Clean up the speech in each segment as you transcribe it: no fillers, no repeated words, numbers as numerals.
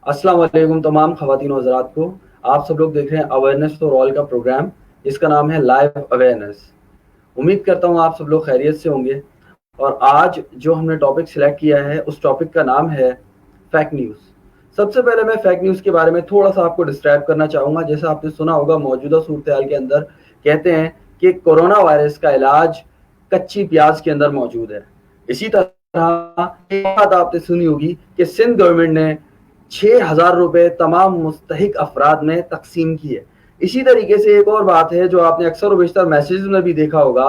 अस्सलाम वालेकुम तमाम ख़वातीन और हज़रात को। आप सब लोग देख रहे हैं अवेयरनेस फॉर ऑल का प्रोग्राम, इसका नाम है लाइव अवेयरनेस। उम्मीद करता हूँ आप सब लोग खैरियत से होंगे। और आज जो हमने टॉपिक सिलेक्ट किया है उस टॉपिक का नाम है फेक न्यूज़। सबसे पहले मैं फेक न्यूज़ के बारे में थोड़ा सा आपको डिस्क्राइब करना चाहूँगा। जैसा आपने सुना होगा, मौजूदा सूरत हाल के अंदर कहते हैं कि कोरोना वायरस का इलाज कच्ची प्याज के अंदर मौजूद है। इसी तरह एक बात आपने सुनी होगी कि सिंध गवर्नमेंट ने 6,000 रुपए तमाम मुस्तहिक अफराद में तकसीम किए। इसी तरीके से एक और बात है जो आपने अक्सर बेशतर मैसेज में भी देखा होगा,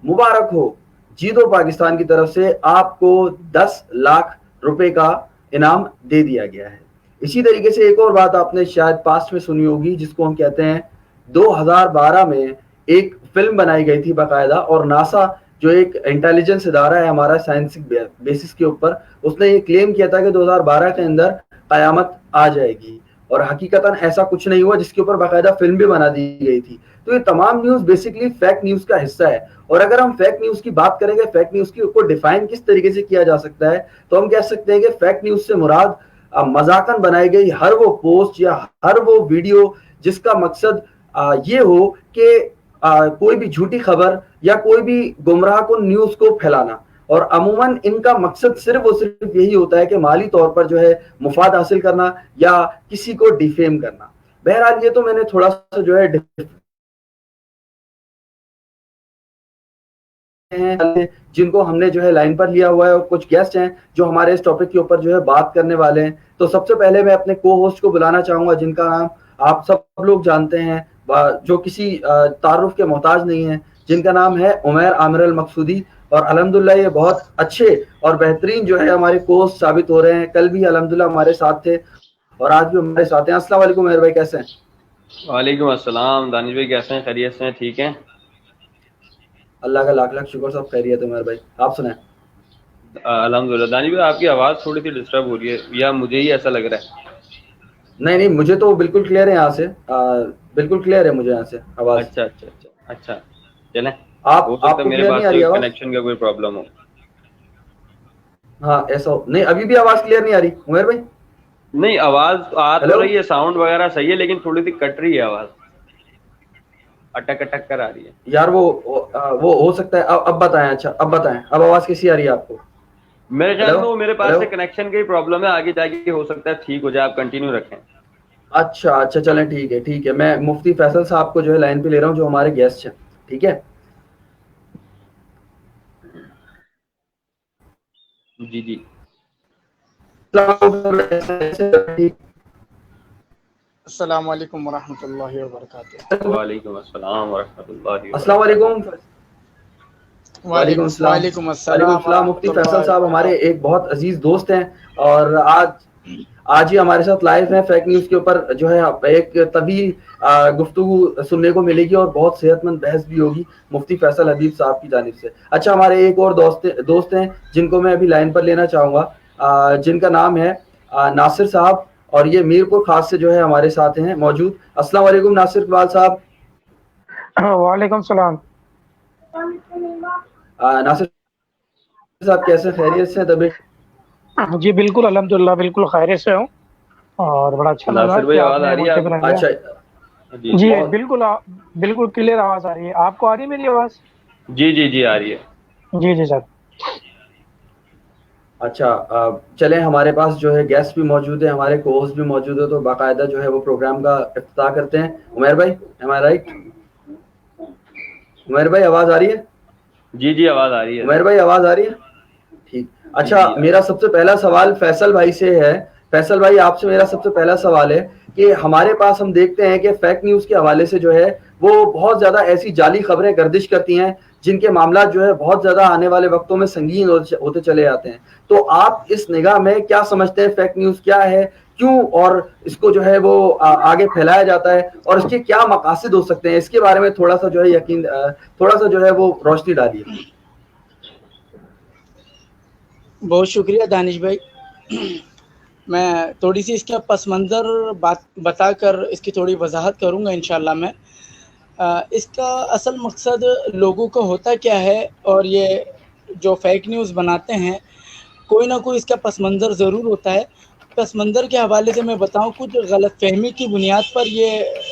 मुबारक हो, जीतो पाकिस्तान की तरफ से आपको 10 लाख रुपए का इनाम दे दिया गया है। इसी तरीके से एक और बात आपने शायद पास्ट में सुनी होगी, जिसको हम कहते हैं 2012 में एक फिल्म बनाई गई थी बाकायदा, और नासा जो एक इंटेलिजेंस इदारा है हमारा साइंसिक बेसिस के ऊपर, उसने ये क्लेम किया था कि 2012 के अंदर कयामत आ जाएगी, और हकीकतन ऐसा कुछ नहीं हुआ, जिसके ऊपर बाकायदा फिल्म भी बना दी गई थी। तो ये तमाम न्यूज़ बेसिकली फेक न्यूज़ का हिस्सा है। और अगर हम फेक न्यूज़ की बात करेंगे, फेक न्यूज़ को डिफाइन किस तरीके से किया जा सकता है, तो हम कह सकते हैं कि फेक न्यूज़ से मुराद मजाकन बनाई गई हर वो पोस्ट या हर वो वीडियो जिसका मकसद ये हो कि कोई भी झूठी खबर या कोई भी गुमराह कुन न्यूज़ को फैलाना। और अमूमन इनका मकसद सिर्फ और सिर्फ यही होता है कि माली तौर पर जो है मुफाद हासिल करना या किसी को डिफेम करना। बहरहाल ये तो मैंने थोड़ा सा जो है जिनको हमने जो है लाइन पर लिया हुआ है, और कुछ गेस्ट हैं जो हमारे इस टॉपिक के ऊपर जो है बात करने वाले हैं। तो सबसे पहले मैं अपने को होस्ट को बुलाना चाहूंगा, जिनका नाम आप सब लोग जानते हैं, जो किसी तारुफ के मोहताज नहीं है, जिनका नाम है उमैर आमिर अल मकसूदी। और अल्हम्दुलिल्लाह ये बहुत अच्छे और बेहतरीन जो है हमारे कोच साबित हो रहे हैं। कल भी अल्हम्दुलिल्लाह हमारे साथ थे और आज भी हमारे साथ हैं। अस्सलाम वालेकुम उमैर भाई, कैसे हैं? वालेकुम अस्सलाम दानिश भाई, कैसे हैं? खैरियत से हैं? ठीक हैं? अल्लाह का लाख लाख शुक्र, सब खैरियत है उमैर भाई, आप सुनाएं। अल्हम्दुलिल्लाह। दानिश भाई, आपकी आवाज़ थोड़ी सी डिस्टर्ब हो रही है, या मुझे ही ऐसा लग रहा है? नहीं नहीं, मुझे तो बिल्कुल क्लियर है यहाँ से, बिल्कुल क्लियर है मुझे यहाँ से आवाज। अच्छा अच्छा अच्छा अच्छा, चलें। हो आप सकता है आपको मेरे क्लियर नहीं पास आ रही से आवाज? कनेक्शन का कोई प्रॉब्लम हो। हाँ ऐसा हो नहीं, अभी भी आवाज क्लियर नहीं आ रही उमर भाई? नहीं, आवाज़ आ तो हेलो। रही है, साउंड वगैरह सही है, लेकिन थोड़ी सी कट रही है आवाज़, अटक अटक कर आ रही है। यार वो हो सकता है। अब बताएं। अच्छा अब बताएं, अब आवाज कैसी आ रही है आपको? मेरे ख्याल हेलो में वो मेरे पास हेलो। से कनेक्शन की प्रॉब्लम है, आगे जाके हो सकता है ठीक हो जाए, आप कंटिन्यू रखें। अच्छा अच्छा, चलें, ठीक है ठीक है। मैं मुफ्ती फैसल साहब को जो है लाइन पे ले रहा हूँ, जो हमारे गेस्ट हैं, ठीक है? जी जी। अस्सलाम वालेकुम वरहमतुल्लाहि वबरकातुहू। वालेकुम अस्सलाम वरहमतुल्लाहि अस्सलाम वबरकातुहू। वालेकुम। वालेकुम अस्सलाम। वालेकुम वालेकुम अस्सलाम अस्सलाम। मुफ्ती फैसल वरहमतुल्लाहि साहब हमारे वबरकातुहू। एक बहुत अजीज दोस्त हैं, और आज ही हमारे साथ लाइव हैं। फेक न्यूज़ के ऊपर जो है एक तवील गुफ्तगू सुनने को मिलेगी और बहुत सेहतमंद बहस भी होगी मुफ्ती फैसल हबीब साहब की जानिब से। अच्छा, हमारे एक और दोस्त हैं जिनको मैं अभी लाइन पर लेना चाहूँगा, जिनका नाम है नासिर साहब, और ये मीरपुर खास से जो है हमारे साथ हैं मौजूद। अस्सलाम वालेकुम नासिर इकबाल साहब। वालेकुम सलाम। नासिर साहब कैसे हैं? खैरियत से हैं? तबीयत? जी बिल्कुल अल्हम्दुलिल्लाह, बिल्कुल खैरियत से हूँ, और बड़ा अच्छा लगा नासिर कि भाई, आवाज़ आ आपने रही है मुझसे आपकी? बना लिया। अच्छा जी जी जी बिल्कुल क्लियर आवाज़ आ रही है। आपको आ रही है मेरी आवाज़? जी जी जी, आ रही है। जी जी सर। अच्छा, चलें, हमारे पास जो है गेस्ट भी मौजूद है, हमारे को होस्ट भी मौजूद है, तो बाकायदा जो है वो प्रोग्राम का इफ्तिताह करते हैं। उमैर भाई, एम आई राइट? उमैर भाई आवाज़ आ रही है? जी जी, आवाज़ आ रही है। उमैर भाई आवाज़ आ रही है? ठीक। जी जी, अच्छा, आ रही मेरा सबसे पहला सवाल फैसल भाई से है। फैसल भाई, आपसे मेरा सबसे पहला सवाल है कि हमारे पास हम देखते हैं कि फेक न्यूज़ के हवाले से जो है वो बहुत ज़्यादा ऐसी जाली खबरें गर्दिश करती हैं, जिनके मामला जो है बहुत ज़्यादा आने वाले वक्तों में संगीन होते चले जाते हैं। तो आप इस निगाह में क्या समझते हैं, फेक न्यूज़ क्या है, क्यों और इसको जो है वो आगे फैलाया जाता है, और इसके क्या मकासद हो सकते हैं? इसके बारे में थोड़ा सा जो है थोड़ा सा जो है वो रोशनी डालिए। बहुत शुक्रिया दानिश भाई। मैं थोड़ी सी इसका पस मंज़र बताकर इसकी थोड़ी वजाहत करूँगा इंशाल्लाह मैं। इसका असल मकसद लोगों का होता क्या है, और ये जो फेक न्यूज़ बनाते हैं, कोई ना कोई इसका पस मंज़र ज़रूर होता है। पस मंज़र के हवाले से मैं बताऊं, कुछ गलतफहमी की बुनियाद पर ये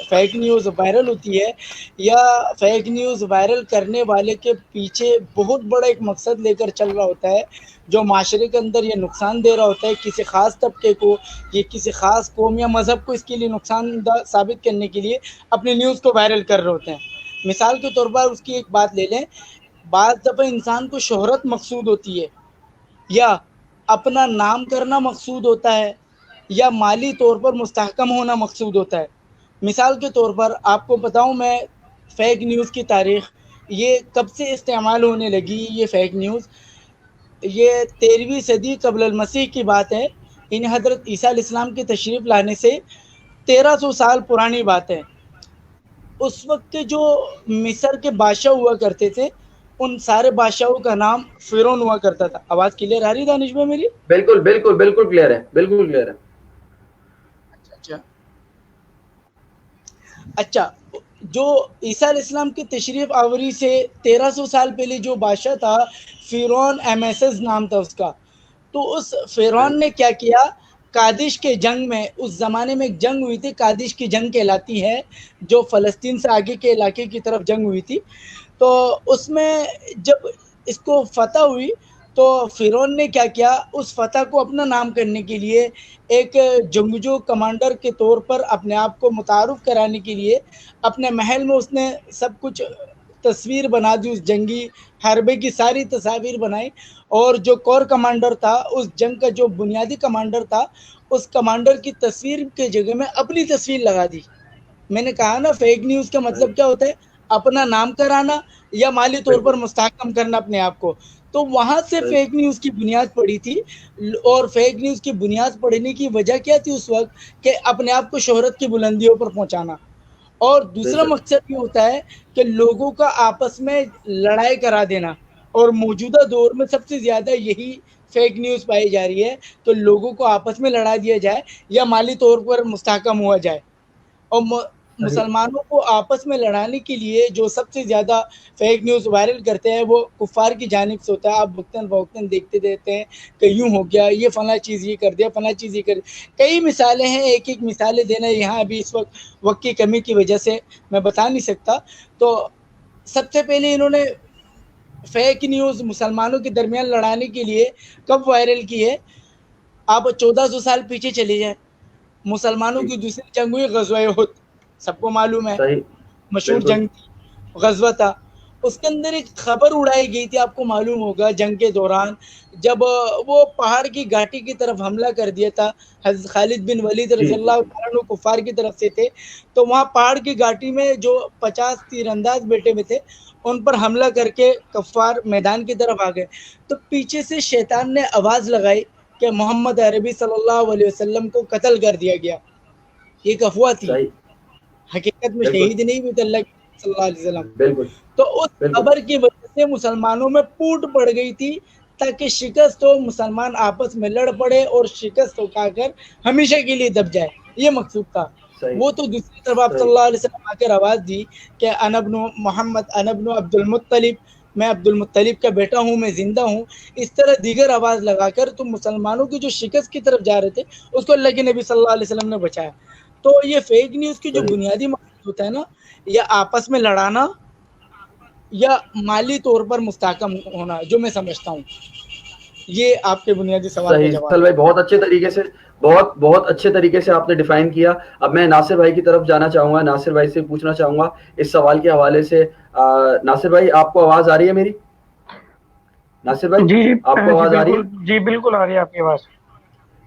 फेक न्यूज़ वायरल होती है, या फेक न्यूज़ वायरल करने वाले के पीछे बहुत बड़ा एक मकसद लेकर चल रहा होता है, जो माशरे के अंदर ये नुकसान दे रहा होता है किसी ख़ास तबके को, ये किसी ख़ास कौम या मज़हब को इसके लिए नुकसानदा साबित करने के लिए अपनी न्यूज़ को वायरल कर रहे होते हैं। मिसाल के तौर पर उसकी एक बात ले लें, बाज़ दफ़ा इंसान को शोहरत मकसूद होती है, या अपना नाम करना मकसूद होता है, या माली तौर पर मुस्तहकम होना मकसूद होता है। मिसाल के तौर पर आपको बताऊं मैं, फ़ेक न्यूज़ की तारीख़ ये कब से इस्तेमाल होने लगी, ये फ़ेक न्यूज़ ये 13वीं सदी क़ब्ल अल मसीह की बात है। इन हज़रत ईसा अलैहिस्सलाम की तशरीफ़ लाने से 1300 साल पुरानी बात है। उस वक़्त के जो मिस्र के बादशाह हुआ करते थे, उन सारे बादशाहों का नाम फ़िरौन हुआ करता था। आवाज़ क्लियर आ रही है दानिश भाई मेरी? बिल्कुल बिल्कुल बिल्कुल क्लियर है, बिल्कुल क्लियर है। अच्छा अच्छा, जो ईसा अलैहिस्सलाम की तशरीफ़ आवरी से 1300 साल पहले जो बादशाह था, फ़िरौन एमेसेस नाम था उसका। तो उस फ़िरौन ने क्या किया, कादिश के जंग में, उस ज़माने में एक जंग हुई थी, कादिश की जंग कहलाती है, जो फ़लस्तीन से आगे के इलाके की तरफ जंग हुई थी। तो उसमें जब इसको फ़तह हुई, तो फ़िरौन ने क्या किया, उस फ़तह को अपना नाम करने के लिए एक जंगजू कमांडर के तौर पर अपने आप को मुतारुफ़ कराने के लिए अपने महल में उसने सब कुछ तस्वीर बना दी, उस जंगी हरबे की सारी तस्वीर बनाई, और जो कोर कमांडर था, उस जंग का जो बुनियादी कमांडर था, उस कमांडर की तस्वीर के जगह में अपनी तस्वीर लगा दी। मैंने कहा ना, फेक न्यूज़ का मतलब क्या होता है, अपना नाम कराना या माली तौर पर बिल्कुल मुस्तहकम करना अपने आप को। तो वहाँ से बिल्कुल फेक न्यूज़ की बुनियाद पड़ी थी। और फेक न्यूज़ की बुनियाद पड़ने की वजह क्या थी उस वक़्त, कि अपने आप को शोहरत की बुलंदियों पर पहुँचाना। और दूसरा बेशक मकसद ये होता है कि लोगों का आपस में लड़ाई करा देना, और मौजूदा दौर में सबसे ज़्यादा यही फेक न्यूज़ पाई जा रही है कि लोगों को आपस में लड़ा दिया जाए या माली तौर पर मुस्तहकम हुआ जाए। और सही मुसलमानों को आपस में लड़ाने के लिए जो सबसे ज़्यादा फेक न्यूज़ वायरल करते हैं, वो कुफ़ार की जानिब से होता है। आप वक्तन-फ़वक्तन देखते रहते हैं कि यूँ हो गया, ये फ़लाँ चीज़ ये कर दिया, फ़लाँ चीज़ ये कर, कई मिसालें हैं, एक-एक मिसालें देना यहाँ अभी इस वक़्त की कमी की वजह से मैं बता नहीं सकता। तो सबसे पहले इन्होंने फेक न्यूज़ मुसलमानों के दरमियान लड़ाने के लिए कब वायरल की है, आप 1400 साल पीछे चले जाएँ। मुसलमानों जी, की दूसरी जंग हुई ग़ज़वा उहद, सबको मालूम है, सही मशहूर बिल्कुल जंग थी, ग़ज़वा था। उसके अंदर एक खबर उड़ाई गई थी, आपको मालूम होगा, जंग के दौरान जब वो पहाड़ की घाटी की तरफ हमला कर दिया था, हज़रत खालिद बिन वलीद जी जी रज़ियल्लाहु तआला अन्हु कुफ़ार की तरफ से थे, तो वहाँ पहाड़ की घाटी में जो 50 तीरंदाज़ बैठे हुए थे, उन पर हमला करके कुफ़ार मैदान की तरफ आ गए। तो पीछे से शैतान ने आवाज़ लगाई कि मोहम्मद अरबी सल्लल्लाहु अलैहि वसल्लम को कत्ल कर दिया गया। ये एक अफ़वाह थी, सही हकीकत में बिल्कुल शहीद नहीं हुए थे अल्लाह के सल्लल्लाहु अलैहि वसल्लम। बिल्कुल तो उस बिल्कुल खबर की वजह से मुसलमानों में फूट पड़ गई थी, ताकि शिकस्त हो, मुसलमान आपस में लड़ पड़े और शिकस्त खाकर हमेशा के लिए दब जाए, ये मकसूद था। सही वो तो दूसरी तरफ आप सही सल्लल्लाहु अलैहि वसल्लम आकर आवाज़ दी कि अना इब्नु मोहम्मद, अना इब्नु अब्दुल मुत्तलिब, मैं अब्दुल मुत्तलिब का बेटा हूँ, मैं ज़िंदा हूँ। इस तरह दीगर आवाज़ लगाकर तो मुसलमानों की जो शिकस्त की तरफ जा रहे थे, उसको अल्लाह के नबी सल्लल्लाहु अलैहि वसल्लम ने बचाया। तो ये फेक न्यूज़ की जो सही बुनियादी मकसद होता है ना, या आपस में लड़ाना या माली तौर पर मुस्तहकम होना, जो मैं समझता हूँ। ये आपके बुनियादी सवाल का सही जवाब फैसल भाई, बहुत अच्छे तरीके से, बहुत बहुत अच्छे तरीके से आपने डिफाइन किया। अब मैं नासिर भाई की तरफ जाना चाहूंगा, नासिर भाई से पूछना चाहूंगा इस सवाल के हवाले से। नासिर भाई, आपको आवाज आ रही है मेरी? नासिर भाई, जी आपको जी आवाज आ रही है? बिल्कुल, जी बिल्कुल आ रही है आपकी आवाज़।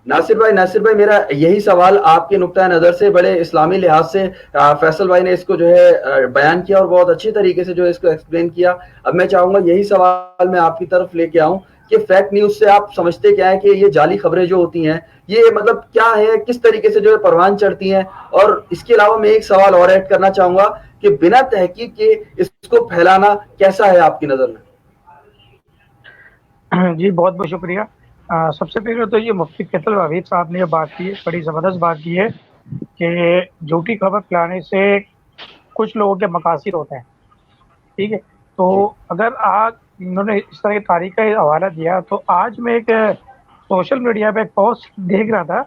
नासिर भाई, मेरा यही सवाल आपके नुक्ता नज़र से, बड़े इस्लामी लिहाज से फैसल भाई ने इसको जो है बयान किया और बहुत अच्छी तरीके से जो है इसको एक्सप्लेन किया। अब मैं चाहूंगा यही सवाल मैं आपकी तरफ लेके आऊं कि फेक न्यूज़ से आप समझते क्या है, कि ये जाली खबरें जो होती हैं, ये मतलब क्या है, किस तरीके से जो है परवान चढ़ती हैं? और इसके अलावा मैं एक सवाल और ऐड करना चाहूंगा कि बिना तहकीक के इसको फैलाना कैसा है आपकी नज़र में? जी बहुत बहुत शुक्रिया। सबसे पहले तो ये मुफ्ती फैसल वहीद साहब ने ये बात की है, बड़ी ज़बरदस्त बात की है कि झूठी खबर फैलाने से कुछ लोगों के मकासद होते हैं, ठीक है। तो जी अगर आज इन्होंने इस तरह की तारीख का हवाला दिया, तो आज मैं एक सोशल मीडिया पे एक पोस्ट देख रहा था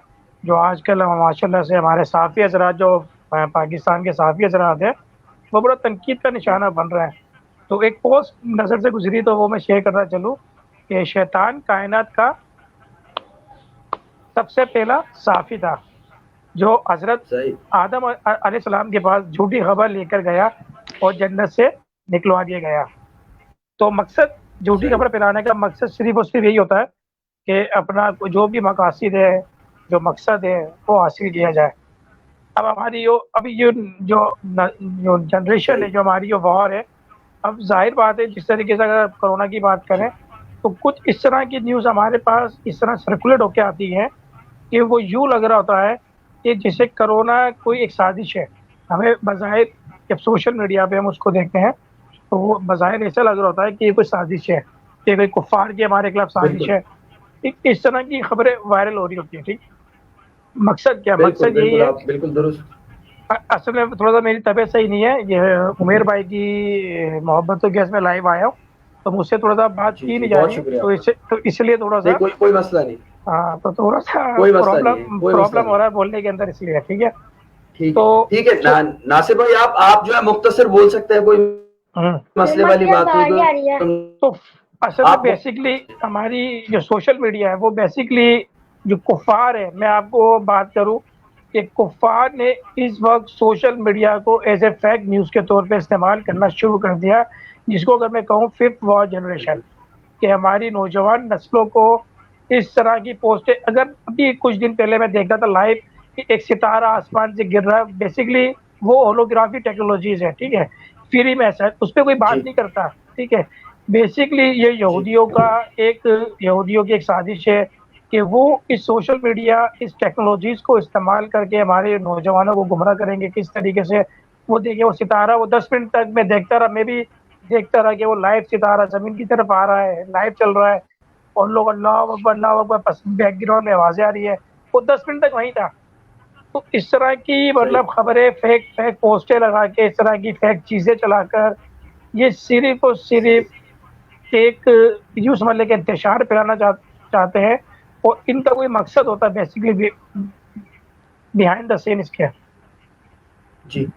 जो आजकल माशाल्लाह से हमारे साफ़ी हज़रात जो पाकिस्तान के साफ़ी हज़रात हैं, वो बड़ा तनकीद का निशाना बन रहा है। तो एक पोस्ट नज़र से गुज़री तो वो मैं शेयर करना चलूँ कि शैतान कायनात का सबसे पहला साफ़ी था, जो हज़रत सही। आदम अलैहिस्सलाम के पास झूठी खबर लेकर गया और जन्नत से निकलवा दिया गया। तो मकसद झूठी सही। खबर फैलाने का मकसद सिर्फ़ और सिर्फ़ यही होता है कि अपना जो भी मकासद है, जो मकसद है, वो हासिल किया जाए। अब हमारी जो अभी जो जनरेशन है, सही। जो हमारी जो वॉर है, अब ज़ाहिर बात है जिस तरीके से अगर कोरोना की बात करें, तो कुछ इस तरह की न्यूज़ हमारे पास इस तरह सर्कुलेट होके आती है कि वो यूँ लग रहा होता है कि जैसे कोरोना कोई एक साजिश है। हमें बज़ाहिर जब सोशल मीडिया पे हम उसको देखते हैं, तो वो बज़ाहिर ऐसा लग रहा होता है कि ये कोई साजिश है, कि कोई कुफ़ार की हमारे खिलाफ साजिश बिल्कुल, है। इस तरह की खबरें वायरल हो रही होती हैं, ठीक? मकसद क्या? बिल्कुल, मकसद यही बिल्कुल, है आप बिल्कुल दुरुस्त। असल में थोड़ा-सा मेरी तबीयत सही नहीं है, ये उमेर भाई की मोहब्बतों के इसमें लाइव आया हूँ, तो मुझसे थोड़ा-सा बात जी, की जी, नहीं जा बहुत रही है, शुक्रिया तो आपका। इसलिए नहीं, थोड़ा-सा कोई कोई मसला नहीं, हाँ, तो थोड़ा-सा कोई मसला नहीं है, प्रॉब्लम कोई मसला प्रॉब्लम नहीं हो है। रहा है बोलने के अंदर इसलिए, ठीक है? ठीक है, तो ठीक है। सो नासिर भाई आप जो है मुख्तसर बोल सकते हैं, कोई हुँ, मसले वाली बात नहीं तो तो असल में आप बेसिकली हमारी जो सोशल मीडिया है, वो बेसिकली जो कुफ़ार है, मैं आपको बात करूँ कि कुफ़ार ने इस वक़्त सोशल मीडिया को एज़ ए फेक न्यूज़ के तौर पे इस्तेमाल करना शुरू कर दिया, जिसको अगर मैं कहूँ फिफ्थ वॉर जनरेशन, बिल्कुल, कि हमारी नौजवान नस्लों को इस तरह की पोस्टें अगर अभी कुछ दिन पहले मैं देख रहा था लाइव कि एक सितारा आसमान से गिर रहा है, बेसिकली वो होलोग्राफी टेक्नोलॉजीज़ है, ठीक है? फ्री में ऐसा उसपे कोई बात जी, नहीं करता, ठीक है? बेसिकली ये जी, यहूदियों की एक साजिश है कि वो इस सोशल मीडिया, इस टेक्नोलॉजीज़ को इस्तेमाल करके हमारे नौजवानों को गुमराह करेंगे किस तरीके से। वो देखिए वो सितारा वो 10 मिनट तक मैं देखता रहा, मैं भी देखता रहा कि वो लाइव सितारा ज़मीन की तरफ आ रहा है, लाइव चल रहा है और लोग अल्लाहू अकबर बस बैकग्राउंड में आवाज़ें आ रही है। वो 10 मिनट तक वहीं था। तो इस तरह की सही। मतलब खबरें फेक फेक पोस्टें लगा के, इस तरह की फेक चीज़ें चलाकर, ये सिर्फ़ और सिर्फ़ एक यूँ समझ लें कि इंतशार फैलाना चाहते हैं और इनका कोई मकसद होता है बेसिकली बिहाइंड द सीन इसके। जी,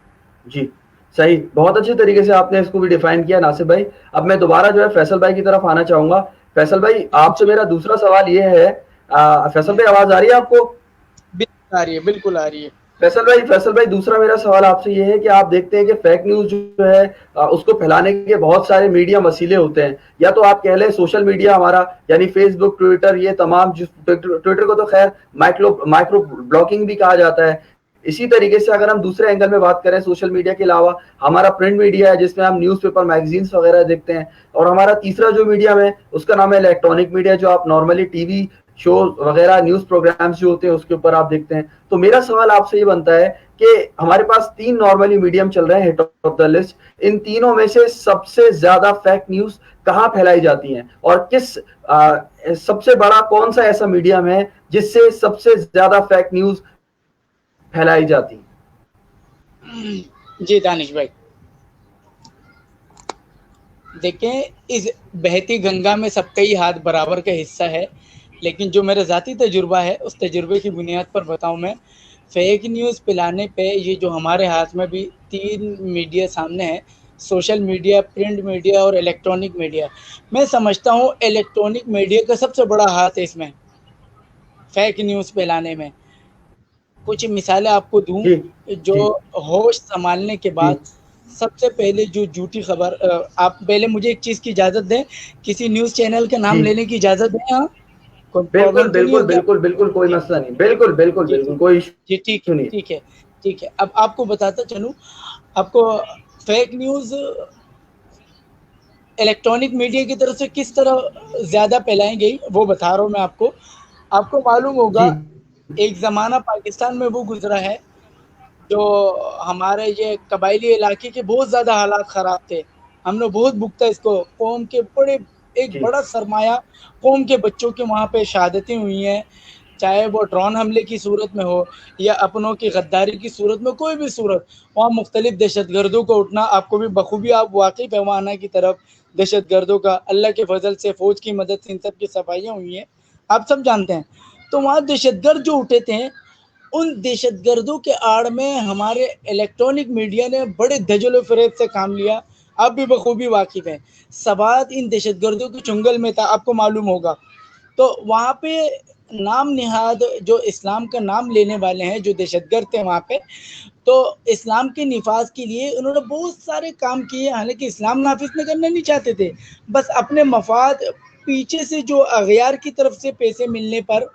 जी, सही। बहुत अच्छे तरीके से आपने इसको भी डिफाइन किया नासिर भाई। अब मैं दोबारा जो है फैसल भाई की तरफ आना चाहूँगा। फैसल भाई, आपसे जी, मेरा दूसरा सवाल ये है, फैसल भाई आवाज़ आ रही है आपको? बिल्कुल आ रही है, बिल्कुल आ रही है। फैसल भाई, दूसरा मेरा सवाल आपसे ये है कि आप देखते हैं कि फेक न्यूज़ जो है उसको फैलाने के बहुत सारे मीडिया वसीले होते हैं। या तो आप कह लें सोशल मीडिया हमारा, यानी फेसबुक, ट्विटर, ये तमाम जिस ट्विटर को तो खैर माइक्रो ब्लॉगिंग भी कहा जाता है। इसी तरीके से अगर हम दूसरे एंगल में बात करें सोशल मीडिया के अलावा, हमारा प्रिंट मीडिया है जिसमें हम न्यूज़पेपर, मैगजीन्स वगैरह देखते हैं, और हमारा तीसरा जो मीडियम है उसका नाम है इलेक्ट्रॉनिक मीडिया, जो आप नॉर्मली टीवी शो वगैरह, न्यूज़ प्रोग्राम्स जो होते हैं उसके ऊपर आप देखते हैं। तो मेरा सवाल आपसे ये बनता है कि हमारे पास 3 नॉर्मली मीडियम चल रहे हैं हिट ऑफ द लिस्ट। इन तीनों में से सबसे ज़्यादा फेक न्यूज़ कहाँ फैलाई जाती हैं? और सबसे बड़ा कौन-सा ऐसा मीडियम है जिससे सबसे ज़्यादा फेक न्यूज़ फैलाई जाती है? जी, दानिश भाई। देखें, इस बहती गंगा में सबका ही हाथ बराबर का हिस्सा है, लेकिन जो मेरा ज़ाती तजुर्बा है, उस तजुर्बे की बुनियाद पर बताऊँ मैं, फेक न्यूज़ फैलाने पे ये जो हमारे हाथ में भी 3 मीडिया सामने है, सोशल मीडिया, प्रिंट मीडिया और इलेक्ट्रॉनिक मीडिया। मैं समझता हूँ इलेक्ट्रॉनिक मीडिया का सबसे बड़ा हाथ है इसमें, फेक न्यूज़ फैलाने में। कुछ मिसालें आपको दूँ, जी, जो जी, होश संभालने के जी। बाद सबसे पहले जो झूठी खबर आप पहले मुझे एक चीज़ की इजाज़त दें, किसी न्यूज़ चैनल का नाम जी, लेने की इजाज़त दें हाँ? कोई बिल्कुल, प्रॉब्लम तो नहीं बिल्कुल, होगी बिल्कुल, आपको? बिल्कुल, कोई जी, मसला नहीं। बिल्कुल, बिल्कुल, जी, बिल्कुल, जी। कोई जी, ठीक है, इश्यू नहीं। ठीक है, ठीक है। अब आपको बताता चलूँ, आपको फेक न्यूज़ इलेक्ट्रॉनिक मीडिया की तरफ से किस तरह ज़्यादा फैलाई गई, वो बता रहा हूँ मैं आपको। आपको मालूम होगा, जी, एक ज़माना पाकिस्तान में वो गुज़रा है जो हमारे ये कबायली इलाके के बहुत ज़्यादा हालात ख़राब थे। हमने बहुत भुगता इसको, कौम के बड़े एक जी, बड़ा सरमाया कौम के बच्चों की वहाँ पे शहादतें हुई हैं, चाहे वो ड्रोन हमले की सूरत में हो या अपनों की गद्दारी की सूरत में, कोई भी सूरत, वहाँ मुख्तलिफ़ दहशतगर्दों का उठना, आपको भी बखूबी आप वाक़ई पैमाना की तरफ दहशतगर्दों का अल्लाह के फ़ज़ल से, फ़ौज की मदद से इन सब की सफाइयाँ हुई हैं, आप सब जानते हैं। तो वहाँ दहशतगर्द जो उठे थे, उन दहशतगर्दों के आड़ में हमारे इलेक्ट्रॉनिक मीडिया ने बड़े धजल फरेब से काम लिया। आप भी बखूबी वाकिफ हैं। सबात इन दहशतगर्दों के चुंगल में था, आपको मालूम होगा। तो वहाँ पे नाम निहाद जो इस्लाम का नाम लेने वाले हैं, जो दहशतगर्द थे वहाँ पे, तो इस्लाम के निफाज के लिए उन्होंने बहुत सारे काम किए। हालांकि इस्लाम नाफिज में करना नहीं चाहते थे, बस अपने मफाद पीछे से जो अगयार की तरफ से पैसे मिलने पर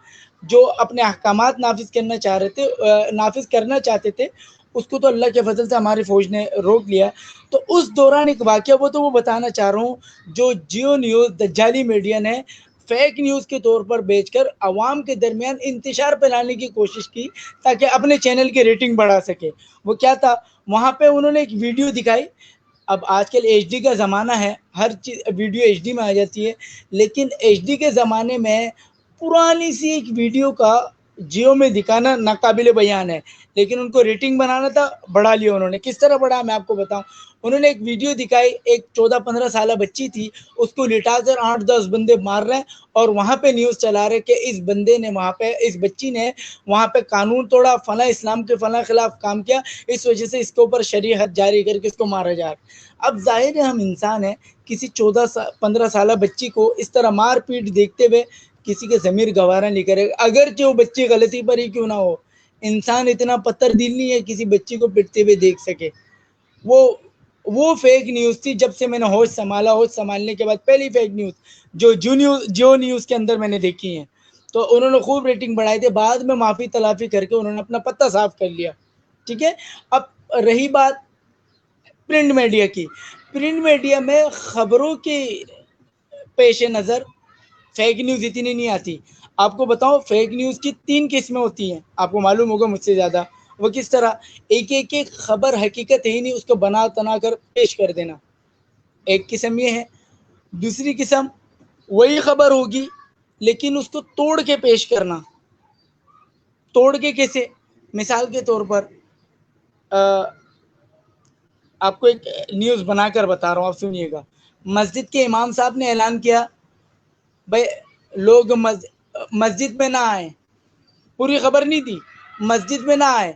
जो अपने अहकामात नाफिज करना चाह रहे थे, नाफिज करना चाहते थे, उसको तो अल्लाह के फजल से हमारी फ़ौज ने रोक लिया। तो उस दौरान एक वाक़या वो बताना चाह रहा हूँ, जो जियो न्यूज़ दज्जाली मीडिया ने फेक न्यूज़ के तौर पर बेचकर अवाम के दरमियान इंतशार फैलाने की कोशिश की ताकि अपने चैनल की रेटिंग बढ़ा सके। वो क्या था, वहाँ पे उन्होंने एक वीडियो दिखाई। अब आजकल एचडी का ज़माना है, हर चीज़ वीडियो एचडी में आ जाती है, लेकिन एचडी के ज़माने में पुरानी सी एक वीडियो का जियो में दिखाना नाकाबिले बयान है, लेकिन उनको रेटिंग बनाना था, बढ़ा लिया उन्होंने। किस तरह बढ़ा मैं आपको बताऊं। उन्होंने एक वीडियो दिखाई, एक 14-15 साल बच्ची थी, उसको लिटाकर 8-10 बंदे मार रहे हैं और वहाँ पे न्यूज़ चला रहे कि इस बंदे ने वहाँ पे, इस बच्ची ने वहाँ पे कानून तोड़ा, फला इस्लाम के फला खिलाफ काम किया, इस वजह से इसके ऊपर शरीयत जारी करके इसको मारा जा रहा है। अब जाहिर है हम इंसान हैं, किसी 14-15 साल बच्ची को इस तरह मार पीट देखते हुए किसी के ज़मीर गवारा नहीं करेगा, अगर जो बच्ची गलती पर ही क्यों ना हो। इंसान इतना पत्थर दिल नहीं है किसी बच्ची को पिटते हुए देख सके। वो फेक न्यूज़ थी। जब से मैंने होश संभाला, होश संभालने के बाद पहली फेक न्यूज़ जो जियो न्यूज़ के अंदर मैंने देखी है। तो उन्होंने खूब रेटिंग बढ़ाई थी, बाद में माफ़ी तलाफ़ी करके उन्होंने अपना पत्ता साफ कर लिया। ठीक है। अब रही बात प्रिंट मीडिया की। प्रिंट मीडिया में खबरों के पेश नज़र फेक न्यूज़ इतनी नहीं आती। आपको बताऊं, फेक न्यूज़ की 3 किस्में होती हैं, आपको मालूम होगा मुझसे ज़्यादा। वो किस तरह, एक खबर हकीकत है ही नहीं, उसको बना तना कर पेश कर देना, एक किस्म ये है। दूसरी किस्म, वही खबर होगी लेकिन उसको तोड़ के पेश करना। तोड़ के कैसे? मिसाल के तौर पर आपको एक न्यूज़ बनाकर बता रहा हूँ, आप सुनिएगा। मस्जिद के इमाम साहब ने ऐलान किया, भाई लोग मस्जिद में ना आए। पूरी खबर नहीं थी, मस्जिद में ना आए।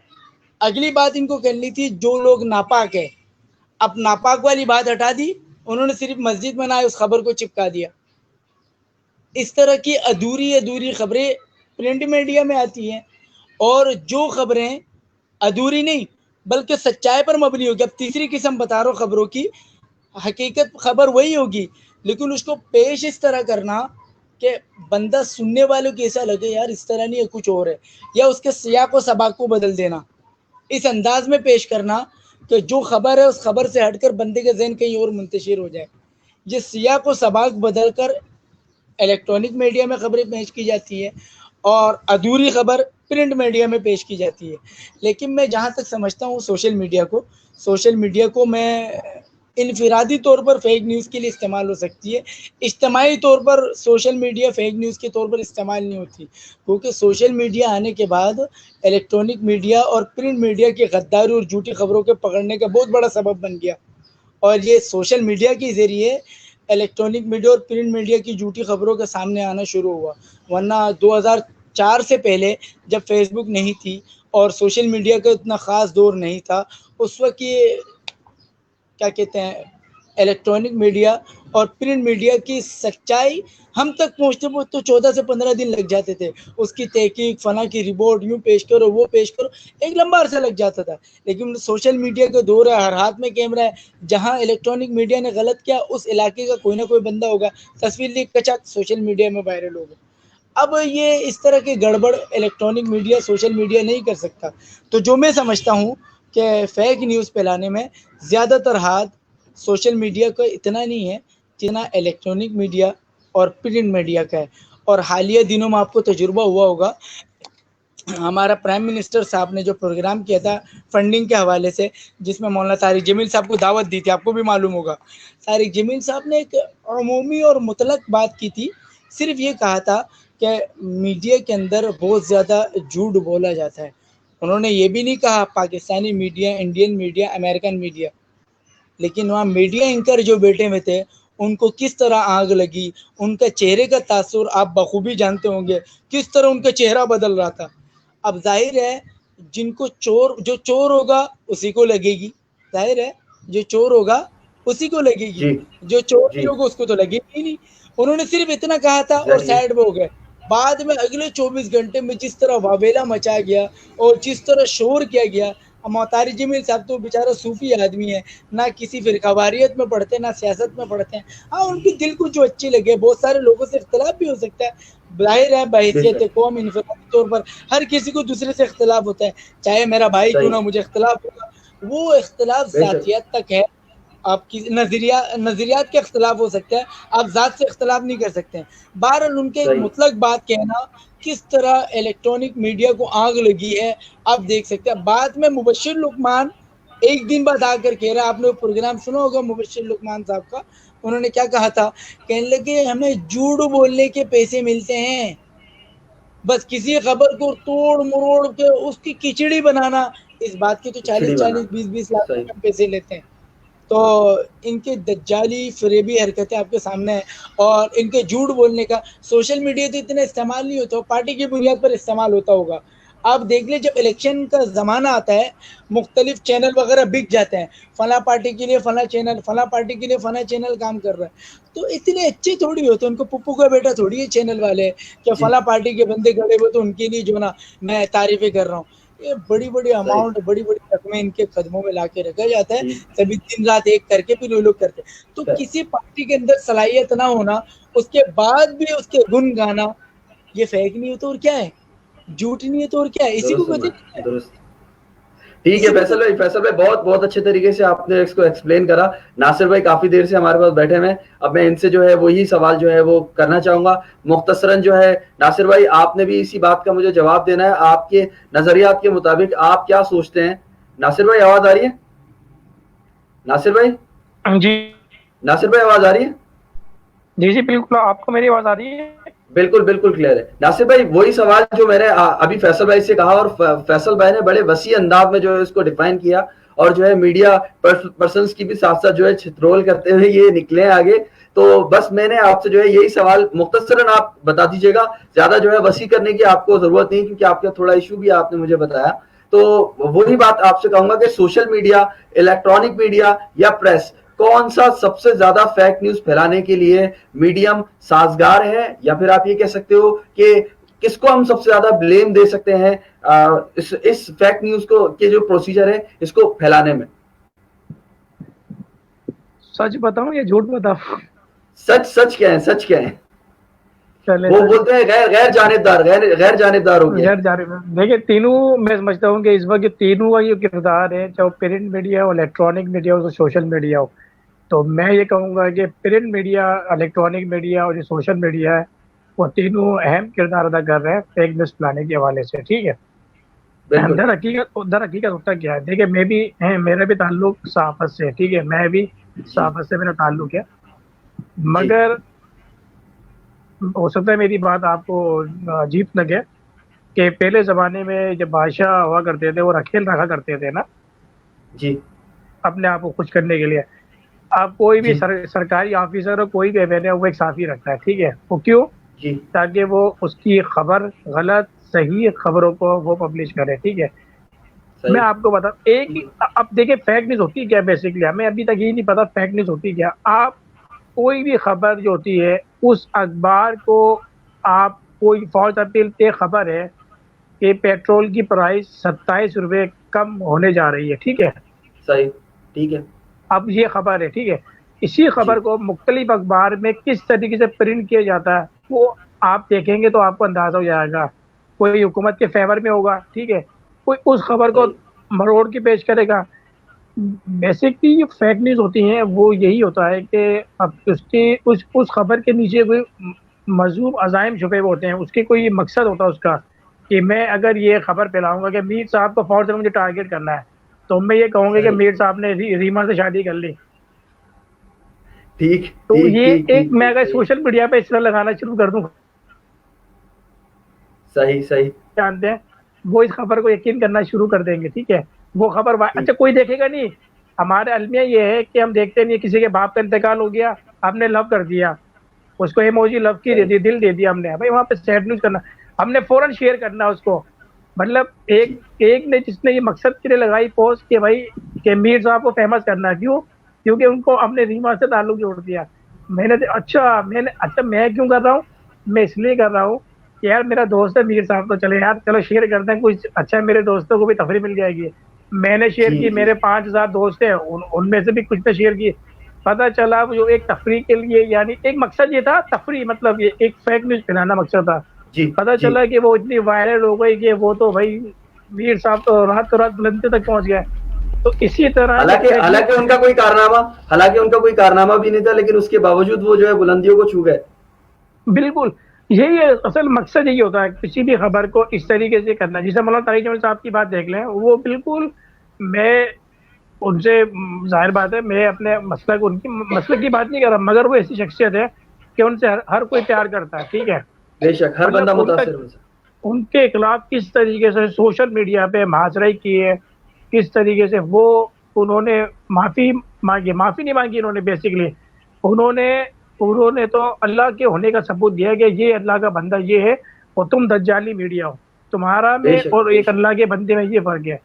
अगली बात इनको करनी थी, जो लोग नापाक है। अब नापाक वाली बात हटा दी, उन्होंने सिर्फ मस्जिद में ना आए उस खबर को चिपका दिया। इस तरह की अधूरी खबरें प्रिंट मीडिया में आती हैं, और जो खबरें अधूरी नहीं बल्कि सच्चाई पर मबनी होगी। अब तीसरी किस्म बता रहा हूँ खबरों की, हकीकत खबर वही होगी लेकिन उसको पेश इस तरह करना कि बंदा सुनने वालों को ऐसा लगे यार इस तरह नहीं है, कुछ और है, या उसके सियाक व सबाक को बदल देना, इस अंदाज में पेश करना कि जो खबर है उस खबर से हटकर बंदे का जहन कहीं और मुंतशिर हो जाए। ये सियाक व सबाक बदल कर इलेक्ट्रॉनिक मीडिया में खबरें पेश की जाती है और अधूरी खबर प्रिंट मीडिया में पेश की जाती है। लेकिन मैं जहाँ तक समझता हूँ सोशल मीडिया को मैं इनफिरादी तौर पर फेक न्यूज़ के लिए इस्तेमाल हो सकती है। इज्तिमाई तौर पर सोशल मीडिया फेक न्यूज़ के तौर पर इस्तेमाल नहीं होती, क्योंकि सोशल मीडिया आने के बाद इलेक्ट्रॉनिक मीडिया और प्रिंट मीडिया की गद्दारी और झूठी खबरों के पकड़ने का बहुत बड़ा सबब बन गया। और ये सोशल मीडिया के ज़रिए इलेक्ट्रॉनिक मीडिया और प्रिंट मीडिया की झूठी खबरों के सामने आना शुरू हुआ। वरना 2004 से पहले जब फेसबुक नहीं थी और सोशल मीडिया का इतना ख़ास दौर नहीं था, उस वक्त ये क्या कहते हैं, इलेक्ट्रॉनिक मीडिया और प्रिंट मीडिया की सच्चाई हम तक पहुँचते तो 14 से 15 दिन लग जाते थे। उसकी तहकीक, फला की रिपोर्ट, यूँ पेश करो वो पेश करो, एक लंबा अरसा लग जाता था। लेकिन सोशल मीडिया का दौर है, हर हाथ में कैमरा है। जहाँ इलेक्ट्रॉनिक मीडिया ने गलत किया उस इलाके का कोई ना कोई बंदा होगा, तस्वीर लेख कचक सोशल मीडिया में वायरल होगा। अब ये इस तरह की गड़बड़ इलेक्ट्रॉनिक मीडिया, सोशल मीडिया नहीं कर सकता। तो जो मैं समझता हूँ कि फेक न्यूज़ फैलाने में ज़्यादातर हाथ सोशल मीडिया का इतना नहीं है जितना इलेक्ट्रॉनिक मीडिया और प्रिंट मीडिया का है। और हालिया दिनों में आपको तजुर्बा हुआ होगा, हमारा प्राइम मिनिस्टर साहब ने जो प्रोग्राम किया था फंडिंग के हवाले से, जिसमें मौलाना तारिक जमील साहब को दावत दी थी, आपको भी मालूम होगा। तारिक जमील साहब ने एक अमूमी और मुतलक बात की थी, सिर्फ ये कहा था कि मीडिया के अंदर बहुत ज़्यादा झूठ बोला जाता है। उन्होंने ये भी नहीं कहा Pakistani media, Indian media, American media. लेकिन वहाँ मीडिया एंकर जो बैठे हुए थे उनको किस तरह आग लगी, उनका चेहरे का तासुर आप बखूबी जानते होंगे, किस तरह उनका चेहरा बदल रहा था। अब जाहिर है जिनको जो चोर होगा उसी को लगेगी, जाहिर है जो चोर होगा उसी को लगेगी, जी जो चोर नहीं जी होगा उसको तो लगेगी ही नहीं। उन्होंने सिर्फ इतना कहा था और एग्जैक्टली साइड में हो गए। बाद में अगले 24 घंटे में जिस तरह वावेला मचा गया और जिस तरह शोर किया गया। मोहतारी जमील साहब तो बेचारा सूफी आदमी है, ना किसी फिरकावारियत में पढ़ते हैं ना सियासत में पढ़ते हैं। हाँ, उनकी दिल को जो अच्छी लगे, बहुत सारे लोगों से इख्तलाफ भी हो सकता है, जाहिर है बहैसियत बेशक कौम इंफरादी तौर पर हर किसी को दूसरे से इख्तलाफ होता है, चाहे मेरा भाई क्यों सही ना मुझे इख्तलाफ होगा। वो इख्तलाफ बेशक जातियत तक है, आपकी नजरियात के इख्तलाफ हो सकता है, आप जात से इख्तलाफ नहीं कर सकते हैं। बहरहाल उनके एक सही मुतलक बात कहना किस तरह इलेक्ट्रॉनिक मीडिया को आग लगी है आप देख सकते हैं। बाद में मुबश्शिर लुकमान एक दिन बाद आकर कह रहा, आपने वो प्रोग्राम सुना होगा मुबश्शिर लुकमान साहब का, उन्होंने क्या कहा था, कहने लगे हमें झूठ बोलने के पैसे मिलते हैं, बस किसी खबर को तोड़ मरोड़ के उसकी खिचड़ी बनाना, इस बात के तो खिचड़ी 40-40 बनाना 20-20 लाख सही रुपए हम पैसे लेते हैं। तो इनके दज्जाली फरेबी हरकतें आपके सामने है और इनके झूठ बोलने का सोशल मीडिया तो इतना इस्तेमाल नहीं होता, पार्टी की बुनियाद पर इस्तेमाल होता होगा। आप देख ले जब इलेक्शन का ज़माना आता है मुख्तलिफ चैनल वगैरह बिक जाते हैं, फला पार्टी के लिए फला चैनल, फला पार्टी के लिए फला चैनल काम कर रहा है, तो इतने अच्छे थोड़ी होते, उनको पुप्पू का बेटा थोड़ी है चैनल वाले, क्या जी फला पार्टी के बंदे खड़े हुए तो उनके लिए जो ना मैं तारीफें कर रहा हूँ। ये बड़ी बड़ी सही अमाउंट, बड़ी बड़ी रकमें इनके कदमों में ला के रखा जाता है, जी तभी दिन रात एक करके फिर वो लोग करते हैं। तो स- किसी पार्टी के अंदर सलाहियत ना होना, उसके बाद भी उसके गुण गाना, ये फेक नहीं हो तो और क्या है, झूठ नहीं है तो और क्या है, इसी को दुरुस्त कहते फरमाया हैं, दुरुस्त ठीक है इसी को फैसल भाई बहुत बहुत अच्छे तरीके से आपने इसको एक्सप्लेन करा। नासिर भाई काफी देर से हमारे पास बैठे हुए हैं, अब मैं इनसे जो है वही सवाल जो है वो करना चाहूंगा मुख्तसरन जो है। नासिर भाई आपने भी इसी बात का मुझे जवाब देना है, आपके नजरियात के मुताबिक आप क्या सोचते हैं। नासिर भाई आवाज आ रही है? नासिर भाई जी नासिर भाई आवाज आ रही है? जी जी बिल्कुल, आपको मेरी आवाज आ रही है? बिल्कुल बिल्कुल क्लियर है। नासिर भाई वही सवाल जो मैंने अभी फैसल भाई से कहा और फैसल भाई ने बड़े वसी अंदाज में जो है इसको डिफाइन किया और जो है मीडिया पर्सन्स की भी साथ साथ जो है छित्रोल करते हुए ये निकले आगे। तो बस मैंने आपसे जो है यही सवाल मुख्तसरन आप बता दीजिएगा, ज्यादा जो है वसी करने की आपको जरूरत नहीं क्योंकि आपका थोड़ा इशू भी आपने मुझे बताया। तो वही बात आपसे कहूंगा कि सोशल मीडिया, इलेक्ट्रॉनिक मीडिया या प्रेस, कौन सा सबसे ज्यादा फेक न्यूज फैलाने के लिए मीडियम साजगार है, या फिर आप ये कह सकते हो कि किसको हम सबसे ज्यादा ब्लेम दे सकते हैं इस फेक न्यूज को के जो प्रोसीजर है इसको फैलाने में? सच बताऊं या झूठ बताऊं? सच क्या है, सच क्या है? चले वो बोलते हैं गैर जानिबदार, गैर जानिबदार हो गया। यार जा रहे देखिए, तीनों मैं समझता हूँ कि इस वक्त तीनों का ये किरदार है, चाहे प्रिंट मीडिया हो, इलेक्ट्रॉनिक मीडिया हो, सोशल मीडिया हो। तो मैं ये कहूँगा कि प्रिंट मीडिया, इलेक्ट्रॉनिक मीडिया और जो सोशल मीडिया है वो तीनों अहम किरदार अदा कर रहे हैं फेक न्यूज़ फैलाने के हवाले से, ठीक है। बिल्कुल दर हकीकत होता क्या है, देखिए मैं भी मेरा भी ताल्लुक सहाफ़त से है, ठीक है, मैं भी जी सहाफ़त से मेरा ताल्लुक है। जी मगर हो सकता है मेरी बात आपको अजीब लगे कि पहले ज़माने में जब बादशाह हुआ करते थे वो रखेल रखा करते थे ना जी अपने आप को खुश करने के लिए। अब कोई भी जी सरकारी ऑफिसर हो, कोई भी मैंने वो एक साफ़ी रखता है, ठीक है। वो क्यों? जी ताकि वो उसकी खबर गलत सही खबरों को वो पब्लिश करे, ठीक है। सही मैं आपको बता एक ही, अब देखिए फेक न्यूज़ होती क्या बेसिकली, हमें अभी तक ये नहीं पता फेक न्यूज़ होती क्या। आप कोई भी खबर जो होती है उस अखबार को आप कोई फौज अपील पे खबर है कि पेट्रोल की प्राइस 27 रुपये कम होने जा रही है, ठीक है। सही ठीक है अब ये खबर है, ठीक है। इसी खबर जी को मुख्तलिफ अखबार में किस तरीके से प्रिंट किया जाता है वो आप देखेंगे तो आपको अंदाजा हो जाएगा। कोई हुकूमत के फेवर में होगा, ठीक है, कोई उस खबर को सही मरोड़ के पेश करेगा। बेसिकली जो फेक न्यूज़ होती हैं वो यही होता है कि अब उसके उस खबर के नीचे कोई मज़मूम अज़ाइम छुपे हुए होते हैं, उसके कोई मकसद होता है उसका कि मैं अगर ये खबर फैलाऊंगा कि मीर साहब को फौरन मुझे टारगेट करना है, तो मैं ये कहूँगा कि सही मीर साहब ने रीमा से शादी कर ली। ठीक तो ठीक ये ठीक एक ठीक मैं अगर सही सोशल मीडिया पे इस तरह लगाना शुरू कर दूँ, सही सही जानते हैं वो इस खबर को यकीन करना शुरू कर देंगे, ठीक है। वो खबर अच्छा कोई देखेगा नहीं। हमारे अलमिया ये है कि हम देखते नहीं, किसी के बाप का इंतकाल हो गया, हमने लव कर दिया, उसको इमोजी लव की दे दी, दिल दे दिया हमने, भाई वहाँ पे सैड न्यूज़ करना, हमने फौरन शेयर करना उसको, मतलब एक ने जिसने ये मकसद के लिए लगाई पोस्ट कि भाई कि मीर साहब को फेमस करना, क्यों? क्योंकि उनको अपने रीमा से ताल्लुक जोड़ दिया। मैं क्यों कर रहा हूँ? मैं इसलिए कर रहा हूँ कि यार मेरा दोस्त है मीर साहब, तो चले यार चलो शेयर करते हैं कुछ अच्छा, मेरे दोस्तों को भी तफरी मिल जाएगी। मैंने शेयर जी की, जी मेरे 5000 दोस्त हैं, उनमें से भी कुछ ने शेयर की। पता चला वो जो एक तफरी के लिए, यानी एक मकसद ये था तफरी, मतलब ये एक फेक न्यूज फैलाना मकसद था। जी पता जी। चला कि वो इतनी वायरल हो गई कि वो तो भाई मीर साहब तो रात बुलंदी तक पहुंच गए। तो इसी तरह के हालांकि फेक न्यूज, हालांकि उनका कोई कारनामा भी नहीं था, लेकिन उसके बावजूद वो जो है बुलंदियों को छू गए। बिल्कुल यही है, असल मकसद यही होता है किसी भी खबर को इस तरीके से करना। जैसे मौलाना तारिक जमील साहब की बात देख लें, वो बिल्कुल, मैं उनसे जाहिर बात है मैं अपने मसलक उनकी मसलक की बात नहीं कर रहा, मगर वो ऐसी शख्सियत है कि उनसे हर कोई प्यार करता है, ठीक है। बेशक हर मतलब बंदा उनका, मुतासिर हो सकता उनके खिलाफ किस तरीके से सोशल मीडिया पे महाजराई की है, किस तरीके से वो उन्होंने माफी मांगी, माफी नहीं मांगी उन्होंने, बेसिकली उन्होंने उन्होंने तो अल्लाह के होने का सबूत दिया कि ये अल्लाह का बंदा ये है और तुम दज्जाली मीडिया हो, तुम्हारा में बेशक और एक बेशक अल्लाह के बंदे में ये फर्क है।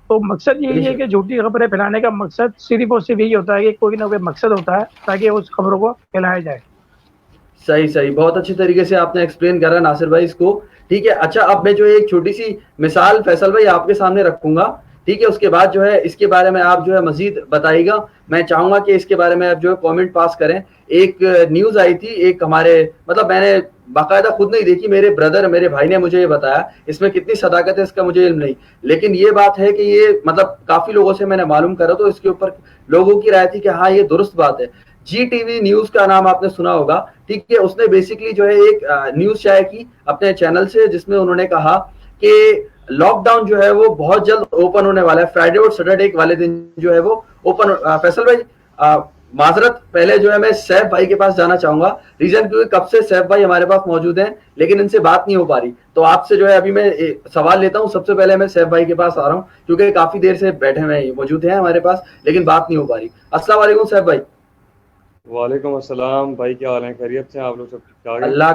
तो मकसद यही है बेशक। कि झूठी खबरें फैलाने का मकसद सिर्फ और सिर्फ यही होता है कि कोई ना कोई मकसद होता है ताकि उस खबरों को फैलाया जाए। सही सही, बहुत अच्छी तरीके से आपने एक्सप्लेन करा नासिर भाई इसको। ठीक है, अच्छा अब मैं जो एक छोटी सी मिसाल फैसल भाई आपके सामने रखूंगा, ठीक है, उसके बाद जो है इसके बारे में आप जो है मजीद बताइएगा। मैं चाहूंगा कि इसके बारे में आप जो है कमेंट पास करें। एक न्यूज आई थी, एक हमारे मतलब मैंने बाकायदा खुद नहीं देखी, मेरे ब्रदर मेरे भाई ने मुझे ये बताया, इसमें कितनी सदाकत है इसका मुझे इल्म नहीं, लेकिन ये बात है कि ये मतलब काफी लोगों से मैंने मालूम करा तो इसके ऊपर लोगों की राय थी कि हाँ ये दुरुस्त बात है। जी टीवी न्यूज का नाम आपने सुना होगा, ठीक है, उसने बेसिकली जो है एक न्यूज शाया की अपने चैनल से, जिसमें उन्होंने कहा कि लॉकडाउन जो है वो बहुत जल्द ओपन होने वाला है, फ्राइडे और सैटरडे वाले दिन जो है वो ओपन। फैसल भाई माजरत, पहले जो है मैं सैफ भाई के पास जाना चाहूंगा, रीजन क्योंकि कब से सैफ भाई हमारे पास मौजूद हैं लेकिन इनसे बात नहीं हो पा रही, तो आपसे जो है अभी मैं सवाल लेता हूं। सबसे पहले मैं सैफ भाई के पास आ रहा हूं क्योंकि काफी देर से बैठे हुए मौजूद हैं हमारे पास लेकिन बात नहीं हो पा रही। अस्सलाम वालेकुम सैफ भाई। वालेकुम अस्सलाम भाई, क्या हाल है? खैरियत से? आप लोग सब ठीक ठाक हैं? अल्लाह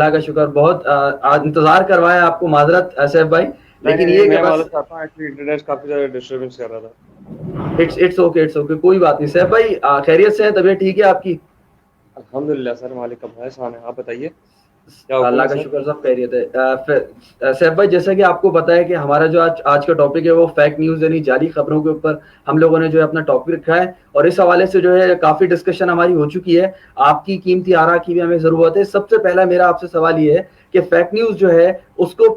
का शुक्र। बहुत आज इंतजार करवाया आपको, माजरत सैफ भाई, लेकिन ये मैं कि मालूम बस चाहता हूँ, एक्चुअली इंटरनेट काफी ज्यादा डिस्टर्बेंस कर रहा था। इट्स ओके, कोई बात नहीं। सैफ भाई खैरियत से हैं, तबीयत ठीक है आपकी? अल्हम्दुलिल्लाह सर, मालिक का बहुत एहसान है। आप बताइए क्या हुक्म अल्लाह है का सर? शुक्र, सब खैरियत है। सैफ भाई, जैसा कि आपको पता है कि हमारा जो आज का टॉपिक है वो फेक न्यूज़ यानी जाली खबरों के ऊपर हम लोगों ने जो है अपना टॉपिक रखा है, और इस हवाले से जो है काफ़ी डिस्कशन हमारी हो चुकी है। आपकी कीमती आरा की भी हमें ज़रूरत है। सबसे पहला मेरा आपसे सवाल ये है कि फेक न्यूज़ जो है उसको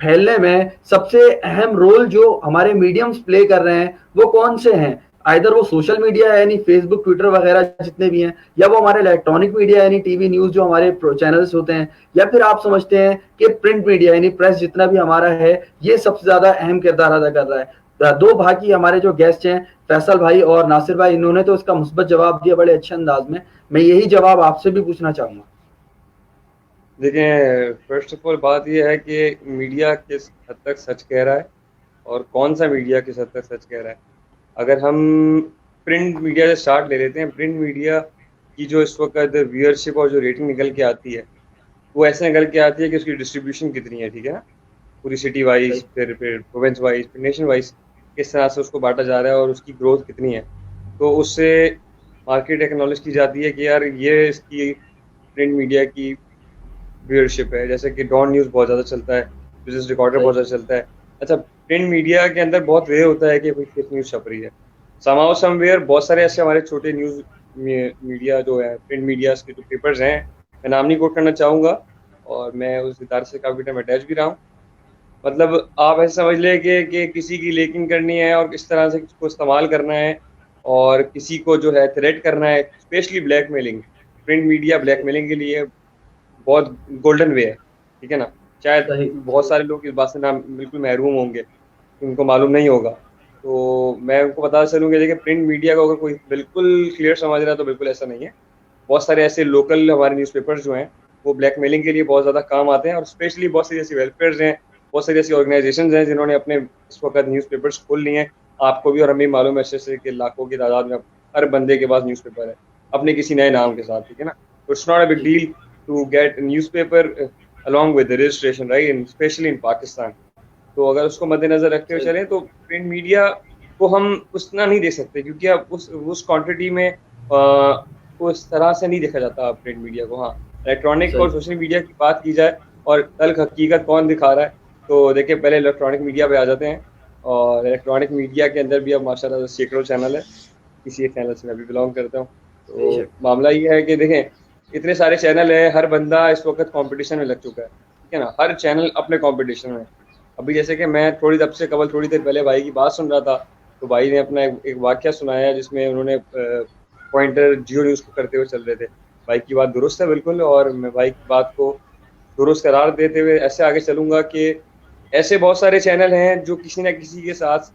फैलने में सबसे अहम रोल जो हमारे मीडियम्स प्ले कर रहे हैं वो कौन से हैं? आइदर वो सोशल मीडिया है यानी फेसबुक ट्विटर वगैरह जितने भी हैं, या वो हमारे इलेक्ट्रॉनिक मीडिया यानी टीवी न्यूज़ जो हमारे चैनल्स होते हैं, या फिर आप समझते हैं कि प्रिंट मीडिया यानी प्रेस जितना भी हमारा है ये सबसे ज्यादा अहम किरदार अदा कर रहा है। दो बाकी हमारे जो गेस्ट हैं फैसल भाई और नासिर भाई, इन्होंने तो इसका मुस्बत जवाब दिया बड़े अच्छे अंदाज में। मैं यही जवाब आपसे भी पूछना चाहूंगा। देखें, फर्स्ट ऑफ ऑल बात यह है कि मीडिया किस हद तक सच कह रहा है और कौन सा मीडिया किस हद तक सच कह रहा है। अगर हम प्रिंट मीडिया से स्टार्ट ले लेते हैं, प्रिंट मीडिया की जो इस वक्त व्यूअरशिप और जो रेटिंग निकल के आती है वो ऐसे निकल के आती है कि उसकी डिस्ट्रीब्यूशन कितनी है, ठीक है ना, पूरी सिटी वाइज, फिर प्रोविंस वाइज, फिर नेशन वाइज, किस तरह से उसको बांटा जा रहा है और उसकी ग्रोथ कितनी है। तो उससे मार्केट एक्नॉलेज की जाती है कि यार ये इसकी प्रिंट मीडिया की व्यूअरशिप है। जैसे कि डॉन न्यूज़ बहुत ज़्यादा चलता है, बिजनेस रिकॉर्डर बहुत ज़्यादा चलता है। अच्छा, प्रिंट मीडिया के अंदर बहुत वे होता है कि कोई फेक न्यूज़ छप रही है समाओ समवेयर। बहुत सारे ऐसे हमारे छोटे न्यूज़ मीडिया जो है, प्रिंट मीडिया के जो पेपर्स हैं, मैं नाम नहीं कोट करना चाहूँगा और मैं उस इदारे से काफ़ी टाइम अटैच भी रहा हूँ। मतलब आप ऐसे समझ लें कि किसी की लेकिन करनी है और किस तरह से उसको इस्तेमाल करना है और किसी को जो है थ्रेट करना है, specially blackmailing. Print media blackmailing के लिए बहुत गोल्डन वे है, ठीक है ना। शायद बहुत सारे लोग इस बात से ना बिल्कुल महरूम होंगे, उनको मालूम नहीं होगा। तो मैं उनको बता चलूँगा, देखिए प्रिंट मीडिया को अगर कोई बिल्कुल क्लियर समझ रहा है तो बिल्कुल ऐसा नहीं है। बहुत सारे ऐसे लोकल हमारे न्यूज़पेपर्स जो हैं वो ब्लैकमेलिंग के लिए बहुत ज़्यादा काम आते हैं, और स्पेशली बहुत सारी ऐसी वेलफेयर्स हैं, बहुत सारी ऐसी ऑर्गेनाइजेशंस हैं जिन्होंने अपने इस वक्त न्यूज़पेपर्स खोल लिए हैं। आपको भी और हमें मालूम है अच्छे से कि लाखों की तादाद में हर बंदे के पास न्यूज़पेपर है अपने किसी नए नाम के साथ, ठीक है ना। तो it's not a big deal to get a newspaper along with the registration, right? And especially in Pakistan. तो अगर उसको मद्देनजर रखते हुए चलें तो प्रिंट मीडिया को हम उतना नहीं दे सकते, क्योंकि अब उस क्वांटिटी में उस तरह से नहीं देखा जाता प्रिंट मीडिया को। हाँ, इलेक्ट्रॉनिक और सोशल मीडिया की बात की जाए और तल्ख हकीकत कौन दिखा रहा है, तो देखिए पहले इलेक्ट्रॉनिक मीडिया पे आ जाते हैं। और इलेक्ट्रॉनिक मीडिया के अंदर भी अब माशाल्लाह सैकड़ों चैनल है, किसी एक चैनल से मैं भी बिलोंग करता हूँ। तो मामला ये है कि देखें इतने सारे चैनल है, हर बंदा इस वक्त कंपटीशन में लग चुका है, ठीक है ना, हर चैनल अपने कंपटीशन में। अभी जैसे कि मैं थोड़ी देर पहले भाई की बात सुन रहा था, तो भाई ने अपना एक वाकया सुनाया जिसमें उन्होंने पॉइंटर जियो न्यूज़ को करते हुए चल रहे थे। भाई की बात दुरुस्त है बिल्कुल, और मैं भाई की बात को दुरुस्त करार देते हुए ऐसे आगे चलूंगा कि ऐसे बहुत सारे चैनल हैं जो किसी न किसी के साथ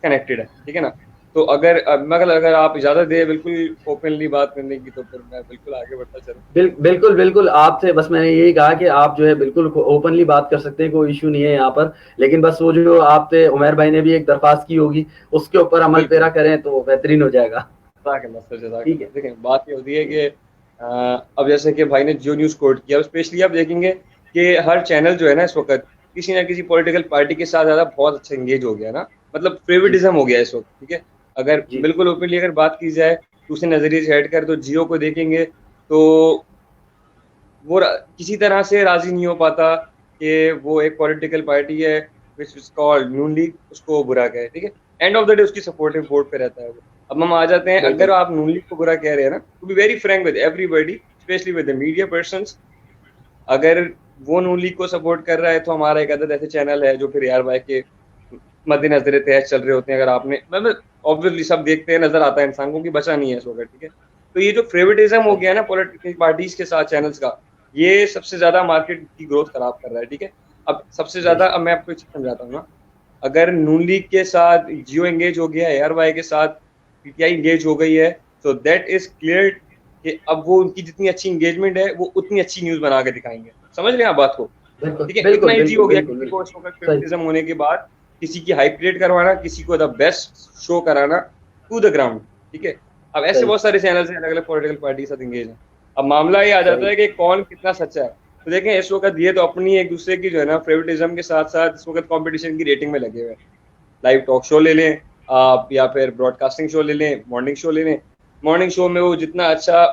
कनेक्टेड है, ठीक है ना। तो अगर आप इजाजत दे बिल्कुल ओपनली बात करने की, तो फिर मैं बिल्कुल आगे बढ़ता चलूं। बिल्कुल आपसे बस मैंने यही कहा कि आप जो है बिल्कुल ओपनली बात कर सकते हैं, कोई इशू नहीं है यहाँ पर। लेकिन बस वो जो आपसे उमर भाई ने भी एक दरख्वास्त की होगी, उसके ऊपर अमल पेरा करें तो बेहतरीन हो जाएगा। ठीक है, देखें बात ये होती है कि अब जैसे कि भाई ने जियो न्यूज़ कोट किया, स्पेशली आप देखेंगे कि हर चैनल जो है ना इस वक्त किसी ना किसी पॉलिटिकल पार्टी के साथ ज़्यादा बहुत अच्छा एंगेज हो गया ना, मतलब फेवरेटिज्म हो गया इस वक्त, ठीक है। अगर बिल्कुल ओपनली अगर बात की जाए दूसरे नजरिए से हटकर, तो जियो को देखेंगे तो वो किसी तरह से राजी नहीं हो पाता कि वो एक पॉलिटिकल पार्टी है which is called Noon league, उसको बुरा कहे, ठीक है। एंड ऑफ द डे उसकी सपोर्टिव वोट पे रहता है वो। अब हम आ जाते हैं, अगर आप नून लीग को बुरा कह रहे हैं ना, to be very frank with everybody, specially with the media persons, अगर वो नून लीग को सपोर्ट कर रहा है तो हमारा एक अदद ऐसे चैनल है जो फिर यार भाई के मद्देनजर तहत चल रहे होते हैं। अगर आपने मतलब ऑब्वियसली सब देखते हैं, नजर आता है इंसान को कि बचा नहीं है इस वक्त, ठीक है। तो ये जो फेवरेटिज्म हो गया ना पॉलिटिकल पार्टीज के साथ चैनल्स का, ये सबसे ज्यादा मार्केट की ग्रोथ खराब कर रहा है, ठीक है। अब सबसे ज्यादा, अब मैं आपको समझाता हूँ ना, अगर नून लीग के साथ जियो एंगेज हो गया है, ARY के साथ PTI एंगेज हो गई है, तो दैट इज क्लियर कि अब वो उनकी जितनी अच्छी एंगेजमेंट है वो उतनी अच्छी न्यूज बना के दिखाएंगे। समझ रहे हैं आप बात को, ठीक है। इतना ईजी हो गया किसी को इस वक्त फेवरेटिज्म होने के बाद किसी की हाइप क्रिएट करवाना, किसी को द बेस्ट शो कराना टू द ग्राउंड, ठीक है। अब ऐसे बहुत सारे चैनल्स हैं अलग अलग पॉलिटिकल पार्टी के साथ एंगेज हैं। अब मामला ये आ जाता है कि कौन कितना सच्चा है। तो देखें इस वक्त ये तो अपनी एक दूसरे की जो है ना फेवरेटिज्म के साथ साथ इस वक्त कंपटीशन की रेटिंग में लगे हुए हैं। लाइव टॉक शो ले लें आप, या फिर ब्रॉडकास्टिंग शो ले लें, मॉर्निंग शो ले लें। मॉर्निंग शो में वो जितना अच्छा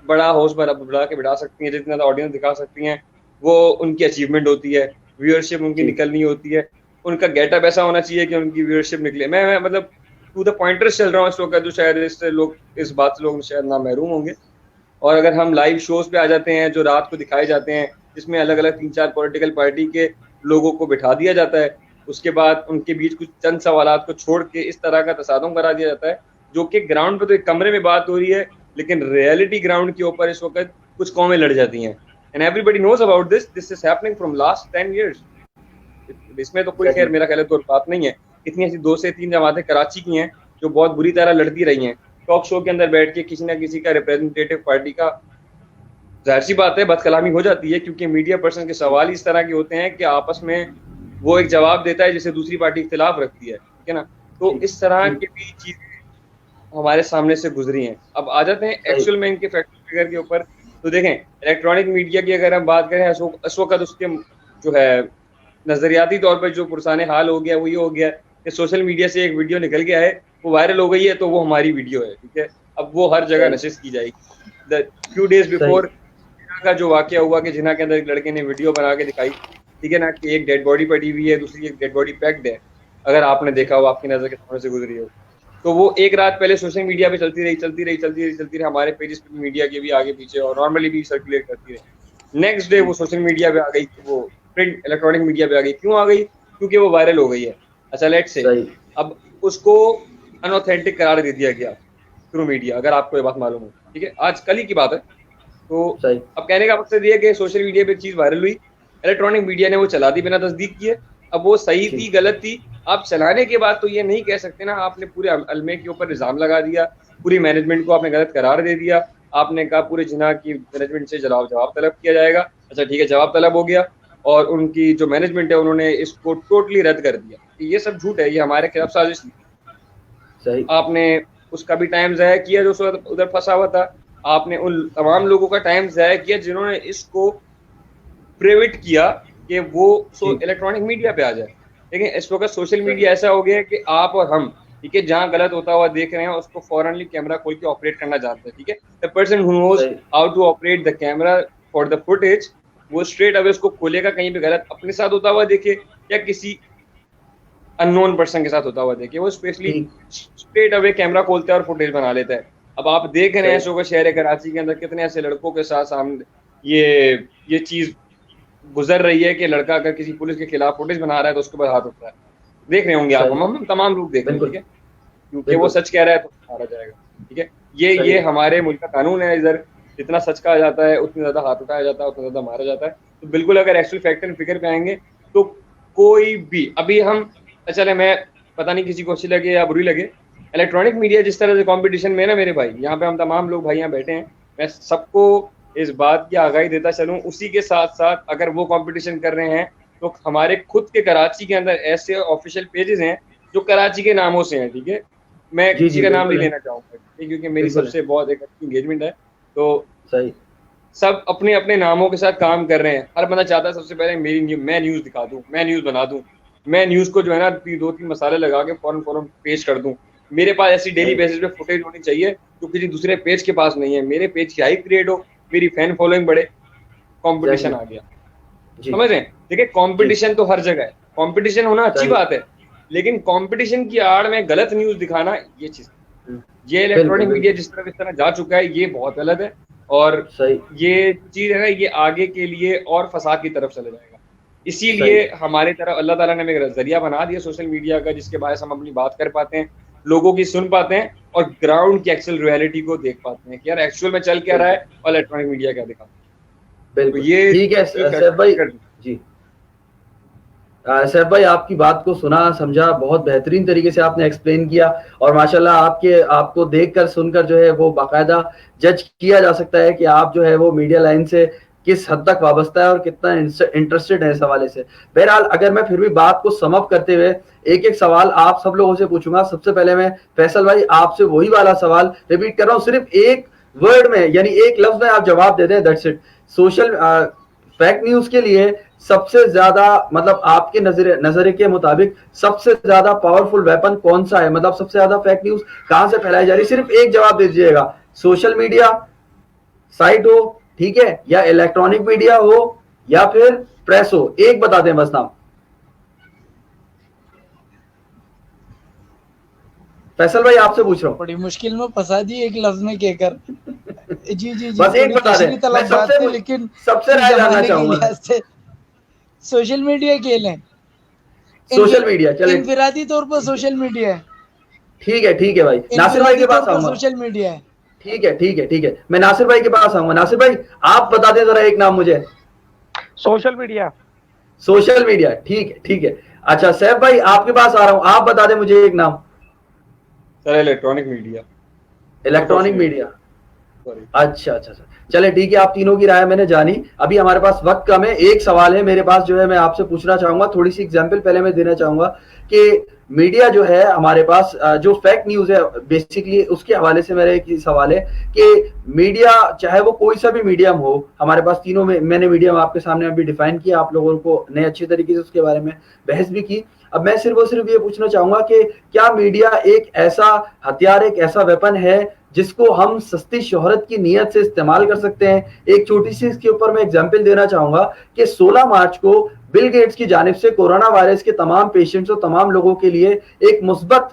बड़ा होस्ट बढ़ा के बिठा सकती हैं, जितना ऑडियंस दिखा सकती हैं, वो उनकी अचीवमेंट होती है, व्यूअरशिप उनकी निकलनी होती है, उनका गेटअप ऐसा होना चाहिए कि उनकी व्यूअरशिप निकले। मैं मतलब टू द पॉइंटर्स चल रहा हूँ इस वक्त, जो शायद इससे लोग इस बात से लोग शायद ना महरूम होंगे। और अगर हम लाइव शोज पे आ जाते हैं जो रात को दिखाए जाते हैं, जिसमें अलग अलग 3-4 पॉलिटिकल पार्टी के लोगों को बिठा दिया जाता है, उसके बाद उनके बीच कुछ चंद सवालात को छोड़ के इस तरह का तसादुम करा दिया जाता है, जो कि ग्राउंड पे तो एक कमरे में बात हो रही है, लेकिन रियलिटी ग्राउंड के ऊपर इस वक्त कुछ कौमें लड़ जाती हैं। And everybody knows about this is happening from last 10 years। इसमें तो कोई खैर मेरा ख्याल है तो बात नहीं है। इतनी ऐसी 2 से 3 जमातें कराची की हैं जो बहुत बुरी तरह लड़ती रही हैं, टॉक शो के अंदर बैठ के किसी ना किसी का रिप्रेजेंटेटिव पार्टी का, जाहिर सी बात है बदकलामी हो जाती है, क्योंकि मीडिया पर्सन के सवाल इस तरह के होते हैं कि आपस में वो एक जवाब देता है जिसे दूसरी पार्टी इख्तिलाफ रखती है, ठीक है ना। तो इस तरह की भी चीजें हमारे सामने से गुजरी हैं। अब आ जाते हैं एक्चुअल में इनके फैक्ट फिगर के ऊपर। तो देखें इलेक्ट्रॉनिक मीडिया की अगर हम बात करें इस वक्त उसके जो है नजरियाती तौर पर जो पुरसाने हाल हो गया वो ये हो गया कि सोशल मीडिया से एक वीडियो निकल गया है, वो वायरल हो गई है, तो वो हमारी वीडियो है, ठीक है। अब वो हर जगह नशिश की जाएगी। द फ्यू डेज बिफोर का जो वाकया हुआ कि जिन्ना के अंदर एक लड़के ने वीडियो बना के दिखाई, ठीक है ना, कि एक डेड बॉडी पड़ी हुई है, दूसरी एक डेड बॉडी पैक्ड है, अगर आपने देखा हो, आपकी नजर के सामने से गुजरी हो, तो वो एक रात पहले सोशल मीडिया पे चलती रही, हमारे पेजेस पे मीडिया के भी आगे पीछे और नॉर्मली भी सर्कुलेट करती रही। नेक्स्ट डे वो सोशल मीडिया पे आ गई, वो प्रिंट इलेक्ट्रॉनिक मीडिया पे आ गई। क्यों आ गई? क्योंकि वो वायरल हो गई है। अच्छा लेट्स से अब उसको अनऑथेंटिक करार दे दिया गया थ्रू मीडिया, अगर आपको ये बात मालूम हो, ठीक है, आज कल ही की बात है। तो अब कहने का मकसद ये है कि सोशल मीडिया पे चीज वायरल हुई, इलेक्ट्रॉनिक मीडिया ने वो चला दी बिना तस्दीक किए। अब वो सही थी गलत थी, आप चलाने के बाद तो ये नहीं कह सकते ना, आपने पूरे अलमे के ऊपर इल्जाम लगा दिया, पूरी मैनेजमेंट को आपने गलत करार दे दिया, आपने कहा पूरे जिना की मैनेजमेंट से जवाब तलब किया जाएगा। अच्छा ठीक है, जवाब तलब हो गया और उनकी जो मैनेजमेंट है उन्होंने इसको टोटली रद्द कर दिया। ये सब झूठ है, ये हमारे खिलाफ साजिश थी। आपने उसका भी टाइम ज़ाया किया जो उधर फंसा हुआ था, आपने उन तमाम लोगों का टाइम ज़ाया किया जिन्होंने इसको प्रेविट किया कि वो इलेक्ट्रॉनिक मीडिया पे आ जाए। लेकिन इस वक्त सोशल मीडिया ऐसा हो गया है कि आप और हम, ठीक है, जहाँ गलत होता हुआ देख रहे हैं उसको फौरनली कैमरा खोल के ऑपरेट करना जानते हैं, ठीक है। The person who knows how to operate the camera for the footage, वो स्ट्रेट अवे उसको खोलेगा, कहीं पे गलत अपने साथ होता हुआ देखे या किसी अननोन पर्सन के साथ होता हुआ देखे, वो स्पेशली स्ट्रेट अवे कैमरा खोलता है और फुटेज बना लेता है। अब आप देख रहे हैं शोका शहर कराची के अंदर कितने ऐसे लड़कों के साथ सामने ये चीज गुजर रही है कि लड़का अगर किसी पुलिस के खिलाफ फुटेज बना रहा है तो उसके ऊपर हाथ उठता है। देख रहे होंगे आप, हम तमाम लोग देख रहे हैं, ठीक है, क्योंकि वो सच कह रहा है तो मारा जाएगा, ठीक है। ये हमारे मुल्क का कानून है, इधर जितना सच कहा जाता है उतना ज्यादा हाथ उठाया जाता है, उतना ज्यादा मारा जाता है। तो बिल्कुल अगर एक्चुअल फैक्ट एंड फिगर पे आएंगे तो कोई भी, अभी हम चले, मैं पता नहीं किसी को अच्छी लगे या बुरी लगे, इलेक्ट्रॉनिक मीडिया जिस तरह से कंपटीशन में ना मेरे भाई, यहाँ पे हम तमाम लोग भाई यहाँ बैठे हैं, मैं सबको इस बात की आगाही देता चलूं, उसी के साथ साथ अगर वो कंपटीशन कर रहे हैं तो हमारे खुद के कराची के अंदर ऐसे ऑफिशियल पेजेस हैं जो कराची के नामों से हैं, ठीक है। मैं किसी का नाम नहीं लेना चाहूंगा क्योंकि मेरी सबसे बहुत एक अच्छी एंगेजमेंट है, तो सही सब अपने अपने नामों के साथ काम कर रहे हैं। हर बंदा चाहता है सबसे पहले मैं न्यूज दिखा दूं, मैं न्यूज बना दूं, मैं न्यूज को जो है ना 2-3 मसाले लगा के फौरन पेश कर दूं। मेरे पास ऐसी डेली बेसिस पे फुटेज होनी चाहिए जो किसी दूसरे पेज के पास नहीं है। मेरे पेज की हाइप क्रिएट हो, मेरी फैन फॉलोइंग बढ़े, कंपटीशन आ गया, समझ रहे हैं। देखिए कंपटीशन तो हर जगह है, कंपटीशन होना अच्छी बात है, लेकिन कंपटीशन की आड़ में गलत न्यूज दिखाना ये चीज, ये इलेक्ट्रॉनिक मीडिया जिस तरह जा चुका है ये बहुत गलत है। और ये चीज है ना, ये आगे के लिए और फसाद की तरफ चले जाएगा। इसीलिए हमारे तरफ अल्लाह ताला ने हमें एक जरिया बना दिया सोशल मीडिया का, जिसके बारे हम अपनी बात कर पाते हैं, लोगों की सुन पाते हैं और ग्राउंड की एक्चुअल रियलिटी को देख पाते हैं कि यार एक्चुअल में चल क्या रहा है और इलेक्ट्रॉनिक मीडिया क्या दिखाता है। बिल्कुल, ये ठीक है सैफ भाई जी। सैफ भाई आपकी बात को सुना समझा, बहुत बेहतरीन तरीके से आपने एक्सप्लेन किया और माशाल्लाह आपको देखकर सुनकर जो है वो बाकायदा जज किया जा सकता है कि आप जो है वो मीडिया लाइन से किस हद तक वाबस्ता है और कितना इंटरेस्टेड है इस हवाले से। बहरहाल अगर मैं फिर भी बात को सम अप करते हुए एक एक सवाल आप सब लोगों से पूछूंगा। सबसे पहले मैं फैसल भाई आपसे वही वाला सवाल रिपीट कर रहा हूँ, सिर्फ एक वर्ड में यानी एक लफ्ज में आप जवाब दे दें, that's it. Social fake news के लिए सबसे ज्यादा मतलब आपके नजरे के मुताबिक सबसे ज्यादा पावरफुल वेपन कौन सा है, मतलब सबसे ज्यादा फेक न्यूज कहां से फैलाई जा रही है, सिर्फ एक जवाब दे दीजिएगा। सोशल मीडिया साइट हो, ठीक है, या इलेक्ट्रॉनिक मीडिया हो या फिर प्रेस हो, एक बता दें बस नाम। फैसल भाई आपसे पूछ रहा हूँ। बड़ी मुश्किल में फंसा दी एक लफ्ज में कहकर। जी जी जी बस एक बता दें, लेकिन सबसे राय जानना चाहूंगा। सोशल मीडिया के लिए, सोशल मीडिया चलिए इनफिरादी तौर पर सोशल मीडिया है, ठीक है भाई। नासिर भाई के पास आऊंगा। सोशल मीडिया है, ठीक है, मैं नासिर भाई के पास आऊंगा। नासिर भाई आप बता दें जरा एक नाम मुझे। सोशल मीडिया ठीक है। अच्छा सैफ भाई आपके पास आ रहा हूं, आप बता दें मुझे एक नाम। सर इलेक्ट्रॉनिक मीडिया अच्छा चले ठीक है, आप तीनों की राय मैंने जानी। अभी हमारे पास वक्त कम है, एक सवाल है मेरे पास जो है मैं आपसे पूछना चाहूंगा। थोड़ी सी एग्जांपल पहले मैं देना चाहूंगा कि मीडिया जो है हमारे पास जो फेक न्यूज है बेसिकली उसके हवाले से मेरा एक सवाल है कि मीडिया चाहे वो कोई सा भी मीडियम हो, हमारे पास तीनों में मैंने मीडियम आपके सामने अभी डिफाइन किया, आप लोगों को नए अच्छे तरीके से उसके बारे में बहस भी की। अब मैं सिर्फ ये पूछना चाहूंगा कि क्या मीडिया एक ऐसा हथियार, एक ऐसा वेपन है जिसको हम सस्ती शोहरत की नीयत से इस्तेमाल कर सकते हैं। एक छोटी सी इसके ऊपर मैं एग्जांपल देना चाहूंगा कि 16 मार्च को बिल गेट्स की जानिब से कोरोना वायरस के तमाम पेशेंट्स और तमाम लोगों के लिए एक मुस्बत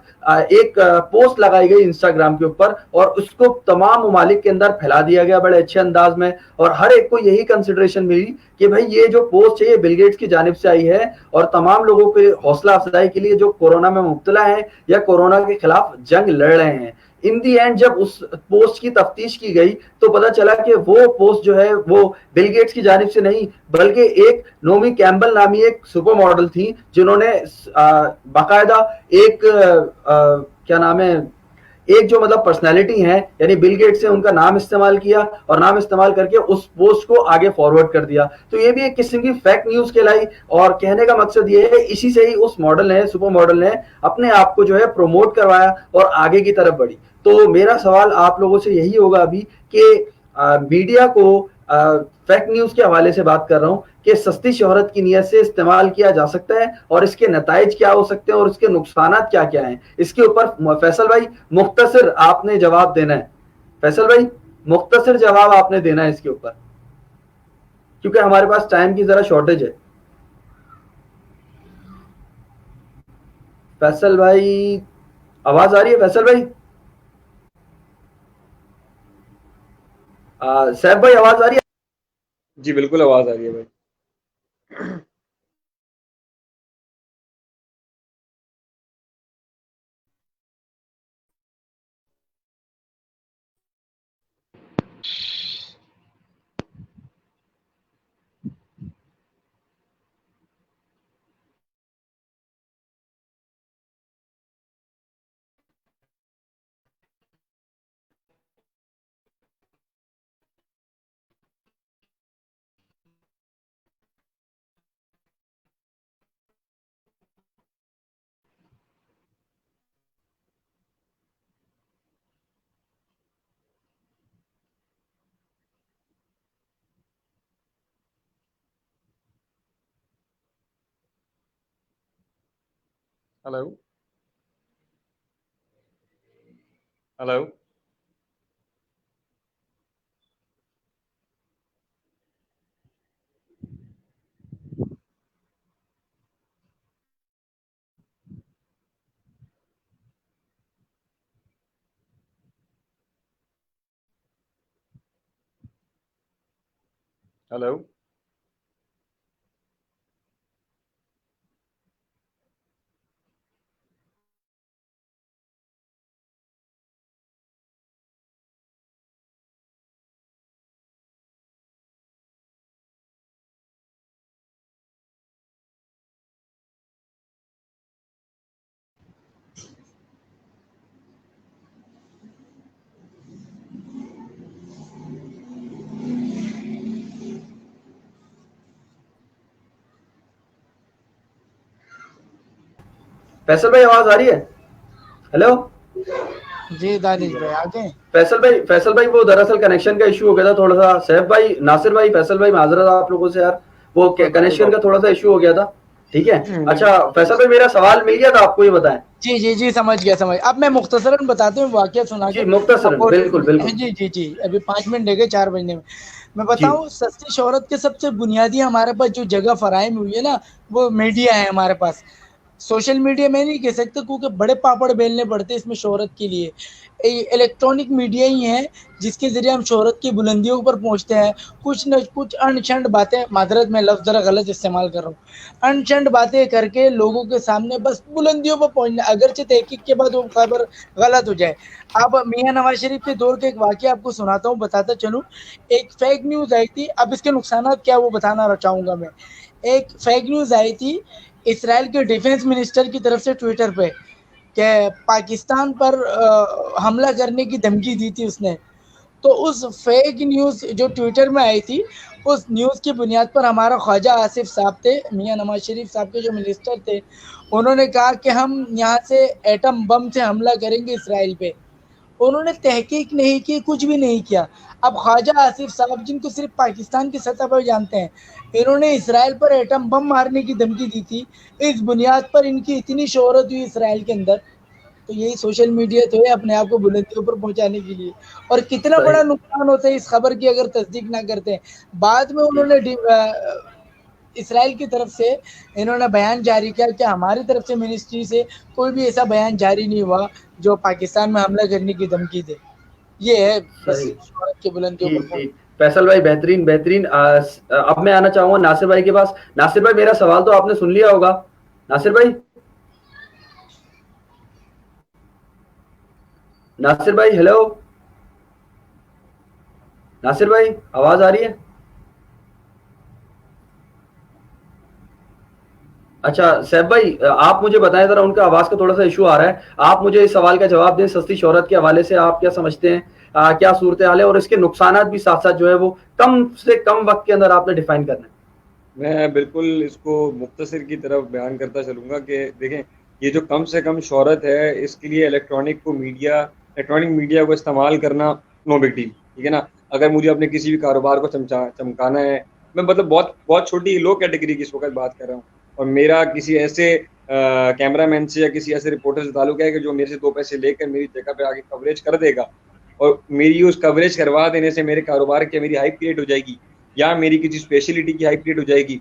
एक पोस्ट लगाई गई इंस्टाग्राम के ऊपर और उसको तमाम ममालिक के अंदर फैला दिया गया बड़े अच्छे अंदाज में और हर एक को यही कंसिडरेशन मिली कि भाई ये जो पोस्ट है ये बिल गेट्स की जानिब से आई है और तमाम लोगों के हौसला अफजाई के लिए जो कोरोना में मुब्तला है या कोरोना के खिलाफ जंग लड़ रहे हैं। इन दी एंड जब उस पोस्ट की तफ्तीश की गई तो पता चला कि वो पोस्ट जो है वो बिल गेट्स की जानिब से नहीं बल्कि एक नोमी कैम्बल नामी एक सुपर मॉडल थी जिन्होंने बाकायदा एक क्या नाम है एक जो मतलब पर्सनालिटी है यानी बिल गेट्स से उनका नाम इस्तेमाल किया और नाम इस्तेमाल करके उस पोस्ट को आगे फॉरवर्ड कर दिया। तो ये भी एक किस्म की फेक न्यूज कहलाई और कहने का मकसद ये है इसी से ही उस मॉडल ने सुपर मॉडल ने अपने आप को जो है प्रमोट करवाया और आगे की तरफ बढ़ी। तो मेरा सवाल आप लोगों से यही होगा अभी कि मीडिया को फेक न्यूज के हवाले से बात कर रहा हूं कि सस्ती शोहरत की नीयत से इस्तेमाल किया जा सकता है और इसके नताइज क्या हो सकते हैं और इसके नुकसानात क्या क्या हैं, इसके ऊपर फैसल भाई मुख्तसर आपने जवाब देना है। फैसल भाई मुख्तसर जवाब आपने देना है इसके ऊपर, क्योंकि हमारे पास टाइम की जरा शॉर्टेज है। फैसल भाई आवाज आ रही है? फैसल भाई, सैफ भाई आवाज आ रही है? जी बिल्कुल आवाज आ रही है भाई। हेलो हेलो हेलो फैसल भाई आवाज आ रही है? हेलो जी दानिश भाई आगे। फैसल भाई वो दरअसल कनेक्शन का इशू हो गया था थोड़ा सा। सैफ भाई, नासिर भाई, फैसल भाई माजरत आप लोगों से यार, वो कनेक्शन का थोड़ा सा इशू हो गया था। ठीक है, अच्छा फैसल भाई मेरा सवाल मिल गया था आपको, ये बताएं। जी जी जी समझ गया समझ। अब मैं मुख्तसरन बताते हूँ वाकया सुना जी के। मुख्तसरन, बिल्कुल बिल्कुल। जी जी जी अभी 5 मिनट रह गए 4 बजने में। मैं बताऊं सस्ती शोहरत के सबसे बुनियादी हमारे पास जो जगह फराहम हुई है ना, वो मीडिया है हमारे पास। सोशल मीडिया में नहीं कह सकते क्योंकि बड़े पापड़ बेलने पड़ते हैं इसमें शोहरत के लिए। इलेक्ट्रॉनिक मीडिया ही है जिसके ज़रिए हम शोहरत की बुलंदियों पर पहुंचते हैं। कुछ न कुछ अनछंड बातें, मादरत में लफ्ज़ ज़रा गलत इस्तेमाल कर रहा हूँ, अनछंड बातें करके लोगों के सामने बस बुलंदियों पर पहुंचना, अगरचे तहकीक के बाद वो खबर गलत हो जाए। अब मियाँ नवाज शरीफ के दौर का एक वाक़या आपको सुनाता हूँ, बताता चलूँ। एक फेक न्यूज़ आई थी, अब इसके नुकसानात क्या वो बताना चाहूँगा मैं। एक फेक न्यूज़ आई थी इसराइल के डिफेंस मिनिस्टर की तरफ से ट्विटर पे, कि पाकिस्तान पर हमला करने की धमकी दी थी उसने। तो उस फेक न्यूज़ जो ट्विटर में आई थी, उस न्यूज़ की बुनियाद पर हमारा ख्वाजा आसिफ साहब थे, मियाँ नवाज शरीफ साहब के जो मिनिस्टर थे, उन्होंने कहा कि हम यहाँ से एटम बम से हमला करेंगे इसराइल पे। उन्होंने तहकीक नहीं की, कुछ भी नहीं किया। अब ख्वाजा आसिफ साहब जिनको सिर्फ पाकिस्तान की सतह पर जानते हैं, इन्होंने इसराइल पर एटम बम मारने की धमकी दी थी। इस बुनियाद पर इनकी इतनी शोहरत हुई इसराइल के अंदर। तो यही सोशल मीडिया तो है अपने आप को बुलंदियों पर पहुंचाने के लिए। और कितना सही। बड़ा नुकसान होता है इस खबर की अगर तस्दीक ना करते हैं। बाद में उन्होंने इसराइल की तरफ से इन्होंने बयान जारी किया कि हमारी तरफ से मिनिस्ट्री से कोई भी ऐसा बयान जारी नहीं हुआ जो पाकिस्तान में हमला करने की धमकी दे। ये है बस सही। शोहरत की बुलंदियों ठीक पर। ठीक, फैसल भाई बेहतरीन बेहतरीन। अब मैं आना चाहूंगा नासिर भाई के पास। नासिर भाई मेरा सवाल तो आपने सुन लिया होगा। नासिर भाई, नासिर भाई हेलो, नासिर भाई आवाज आ रही है? अच्छा सैफ भाई, आप मुझे बताएं जरा, उनका आवाज का थोड़ा सा इशू आ रहा है। आप मुझे इस सवाल का जवाब दें, सस्ती शोहरत के हवाले से आप क्या समझते हैं, क्या सूरत हाल है और इसके नुकसानात भी साथ साथ जो है वो कम से कम वक्त के अंदर आपने डिफाइन करना है। मैं बिल्कुल इसको मुख्तसर की तरफ बयान करता चलूँगा कि देखें, ये जो कम से कम शोहरत है, इसके लिए इलेक्ट्रॉनिक मीडिया को इस्तेमाल करना नो बिग डील, ठीक है ना। अगर मुझे अपने किसी भी कारोबार को चमकाना है, मैं मतलब बहुत बहुत छोटी लो कैटेगरी की इस वक्त बात कर रहा हूँ, और मेरा किसी ऐसे कैमरामैन से या किसी ऐसे रिपोर्टर से ताल्लुक है कि जो मेरे से 2 पैसे लेकर मेरी जगह पे आके कवरेज कर देगा, और मेरी उस कवरेज करवा देने से मेरे कारोबार की मेरी हाइप क्रिएट हो जाएगी या मेरी किसी स्पेशलिटी की हाइप क्रिएट हो जाएगी,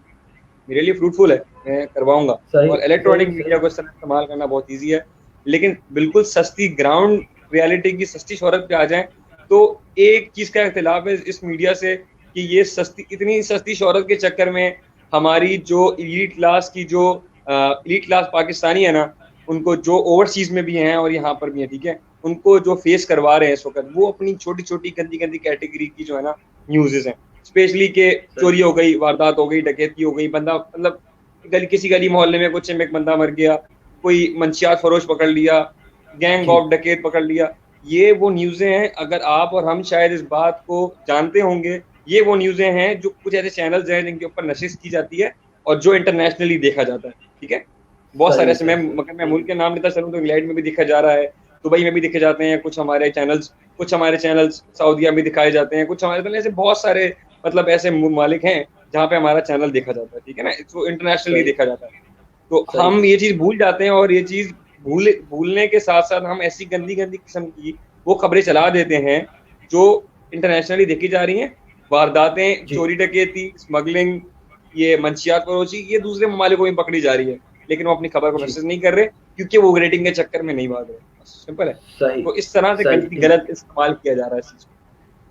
मेरे लिए फ्रूटफुल है, मैं करवाऊंगा। और इलेक्ट्रॉनिक मीडिया को इस तरह इस्तेमाल करना बहुत ईजी है, लेकिन बिल्कुल सस्ती ग्राउंड रियलिटी की सस्ती शोहरत पे आ जाए तो एक चीज का इख्तिलाफ है इस मीडिया से कि ये इतनी सस्ती शोहरत के चक्कर में हमारी जो इलीट क्लास पाकिस्तानी है ना, उनको जो ओवरसीज में भी हैं और यहाँ पर भी हैं, ठीक है, उनको जो फेस करवा रहे हैं इस वक्त, वो अपनी छोटी छोटी गंदी गंदी कैटेगरी की जो है ना न्यूज़ हैं, स्पेशली के चोरी हो गई, वारदात हो गई, डकैती हो गई, बंदा मतलब किसी गली मोहल्ले में कुछ एक बंदा मर गया, कोई मंशियात फरोश पकड़ लिया, गैंग ऑफ डकैत पकड़ लिया, ये वो न्यूज़ें हैं। अगर आप और हम शायद इस बात को जानते होंगे, ये वो न्यूज़ें हैं जो कुछ ऐसे चैनल्स हैं जिनके ऊपर नशिश की जाती है और जो इंटरनेशनली देखा जाता है, ठीक है। बहुत सारे ऐसे, मैं मुल्क के नाम लेता चलूँ तो इंग्लैंड में भी देखा जा रहा है, दुबई में भी देखे जाते हैं कुछ हमारे चैनल्स सऊदीया में दिखाए जाते हैं, कुछ हमारे ऐसे बहुत सारे मतलब ऐसे मालिक हैं जहाँ पे हमारा चैनल देखा जाता है, ठीक है ना, इसको इंटरनेशनली देखा जाता है। तो हम ये चीज़ भूल जाते हैं, और ये चीज़ भूलने के साथ साथ हम ऐसी गंदी गंदी किस्म की वो खबरें चला देते हैं जो इंटरनेशनली देखी जा रही हैं। वारदातें, चोरी डकैती, स्मगलिंग, ये मंशियात फरोशी, ये दूसरे ममालिकों में पकड़ी जा रही है, लेकिन वो अपनी खबर को नशर नहीं कर रहे क्योंकि वो रेटिंग के चक्कर में नहीं भाग रहे। सिंपल है। तो इस तरह से गलत इस्तेमाल किया जा रहा है इस चीज को।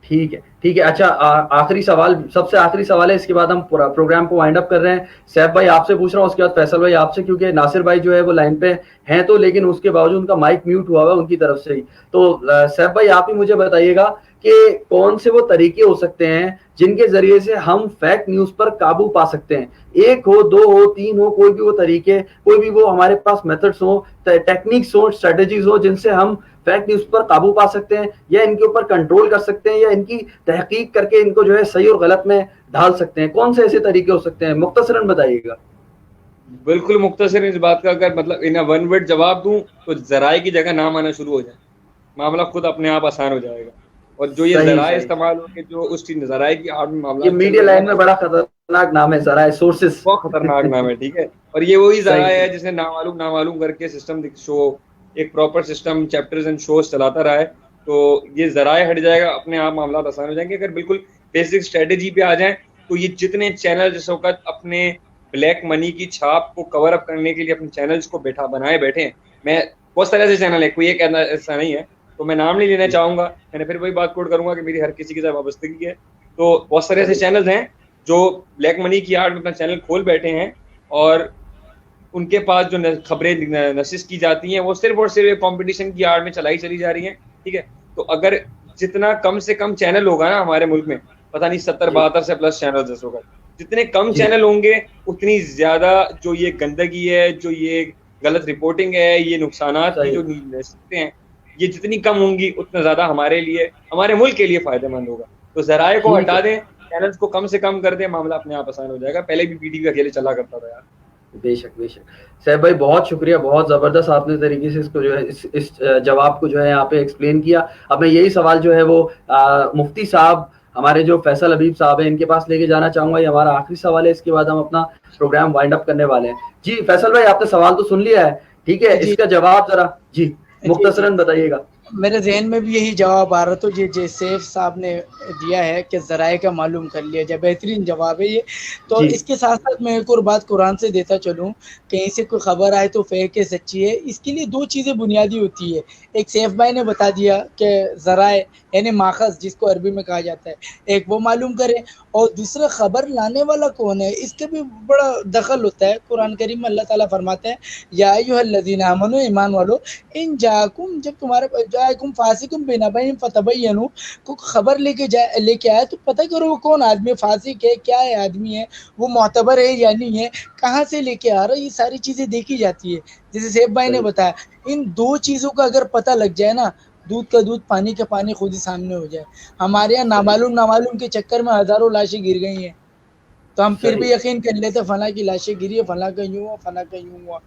ठीक है। अच्छा, आखिरी सवाल, सबसे आखिरी सवाल है, इसके बाद हम पूरा प्रोग्राम को वाइंड अप कर रहे हैं। सैफ भाई आपसे पूछ रहा हूँ, उसके बाद फैसल भाई आपसे, क्योंकि नासिर भाई जो है वो लाइन पे हैं तो, लेकिन उसके बावजूद उनका माइक म्यूट हुआ हुआ उनकी तरफ से ही। तो सैफ भाई आप ही मुझे बताइएगा कि कौन से वो तरीके हो सकते हैं जिनके जरिए से हम फेक न्यूज पर काबू पा सकते हैं। 1 हो, 2 हो, 3 हो, कोई भी वो तरीके, कोई भी वो हमारे पास मेथड्स हो, टेक्निक्स हो, स्ट्रेटेजीज हो, जिनसे हम फेक न्यूज पर काबू पा सकते हैं, या इनके ऊपर कंट्रोल कर सकते हैं, या इनकी तहकीक करके इनको जो है सही और गलत में ढाल सकते हैं। कौन से ऐसे तरीके हो सकते हैं, मुख्तसरन बताइएगा। बिल्कुल मुख्तसर इस बात का अगर मतलब इन वन वर्ड जवाब दूं तो जराए की जगह नाम आना शुरू हो जाए, मामला खुद अपने आप आसान हो जाएगा। और जो ये जराए इस्तेमाल होंगे, जो उस चीज जराए की आड़ में मामला, ये मीडिया लाइन में बड़ा खतरनाक नाम है जराए, सोर्सेस, बहुत खतरनाक नाम है, ठीक है। और ये वही जराए है जिसने नामालूम करके सिस्टम शो, एक proper system, chapters and shows चलाता रहा है। तो ये जराए हट जाएगा, अपने आप मामला आसान हो जाएंगे। अगर बिल्कुल बेसिक स्ट्रेटेजी पे आ जाए तो ये जितने चैनल जिस वक्त अपने ब्लैक मनी की छाप को कवर अप करने के लिए अपने चैनल्स को बनाए बैठे हैं, मैं बहुत सारे ऐसे चैनल है, कोई एक ऐसा नहीं है, तो मैं नाम नहीं लेना चाहूंगा, मैंने फिर वही बात कोट करूंगा कि मेरी हर किसी के साथ वाबस्तगी है। तो बहुत सारे ऐसे चैनल्स हैं जो ब्लैक मनी की आड़ में अपना चैनल खोल बैठे हैं, और उनके पास जो खबरें नशिश की जाती हैं वो सिर्फ और सिर्फ कंपटीशन की आड़ में चली जा रही हैं, ठीक है। तो अगर जितना कम से कम चैनल होगा ना हमारे मुल्क में, पता नहीं 70-72 से प्लस चैनल होगा, जितने कम चैनल होंगे उतनी ज्यादा जो ये गंदगी है, जो ये गलत रिपोर्टिंग है, ये नुकसानात की जो सकते हैं, ये जितनी कम होंगी उतना ज्यादा हमारे लिए, हमारे मुल्क के लिए फायदेमंद होगा। तो जराए को हटा दें, चैनल्स को कम से कम कर दें, मामला अपने आप आसान हो जाएगा। पहले भी पीटीवी अकेले चला करता था यार। बेशक। सैफ भाई बहुत शुक्रिया, बहुत जबरदस्त आपने तरीके से इसको जो है इस जवाब को जो है यहाँ पे एक्सप्लेन किया। अब मैं यही सवाल जो है वो मुफ्ती साहब, हमारे जो फैसल हबीब साहब है, इनके पास लेके जाना चाहूंगा। ये हमारा आखिरी सवाल है, इसके बाद हम अपना प्रोग्राम वाइंड अप करने वाले हैं। जी फैसल भाई, आपने सवाल तो सुन लिया है, ठीक है, इसका जवाब जरा जी मुख्तसरन बताइएगा। मेरे जहन में भी यही जवाब आ रहा था जो सैफ साहब ने दिया है कि ज़राए का मालूम कर लिया जाए, बेहतरीन जवाब है ये। तो इसके साथ साथ मैं एक और बात कुरान से देता चलूँ, कहीं से कोई खबर आए तो फेक है सच्ची है, इसके लिए 2 चीज़ें बुनियादी होती है। एक सैफ भाई ने बता दिया कि ज़राए यानी माखज़ जिसको अरबी में कहा जाता है, एक वो मालूम करें, और दूसरा खबर लाने वाला कौन है इसके भी बड़ा दखल होता है। कुरान करीम में अल्लाह ताला फरमाते हैं, या अय्युहल्लज़ीना आमनू, ईमान वालों, इन जाकुम, जब तुम्हारे जाकुम फासिकुम बिनबइन फतबय्यनु, को खबर लेके आया तो पता करो वो कौन आदमी है, फासिक है, क्या है आदमी है, वो मोतबर है या नहीं है, कहाँ से लेके आ रहा है, ये सारी चीज़ें देखी जाती है। जैसे सैफ भाई ने बताया, इन 2 चीज़ों का अगर पता लग जाए ना, दूध का दूध, पानी का पानी खुद ही सामने हो जाए। हमारे यहाँ नामालूम के चक्कर में हज़ारों लाशें गिर गई हैं, तो हम फिर भी यकीन कर लेते फला की लाशें गिरी है, फला का यूँ हुआ, फला का यूँ हुआ।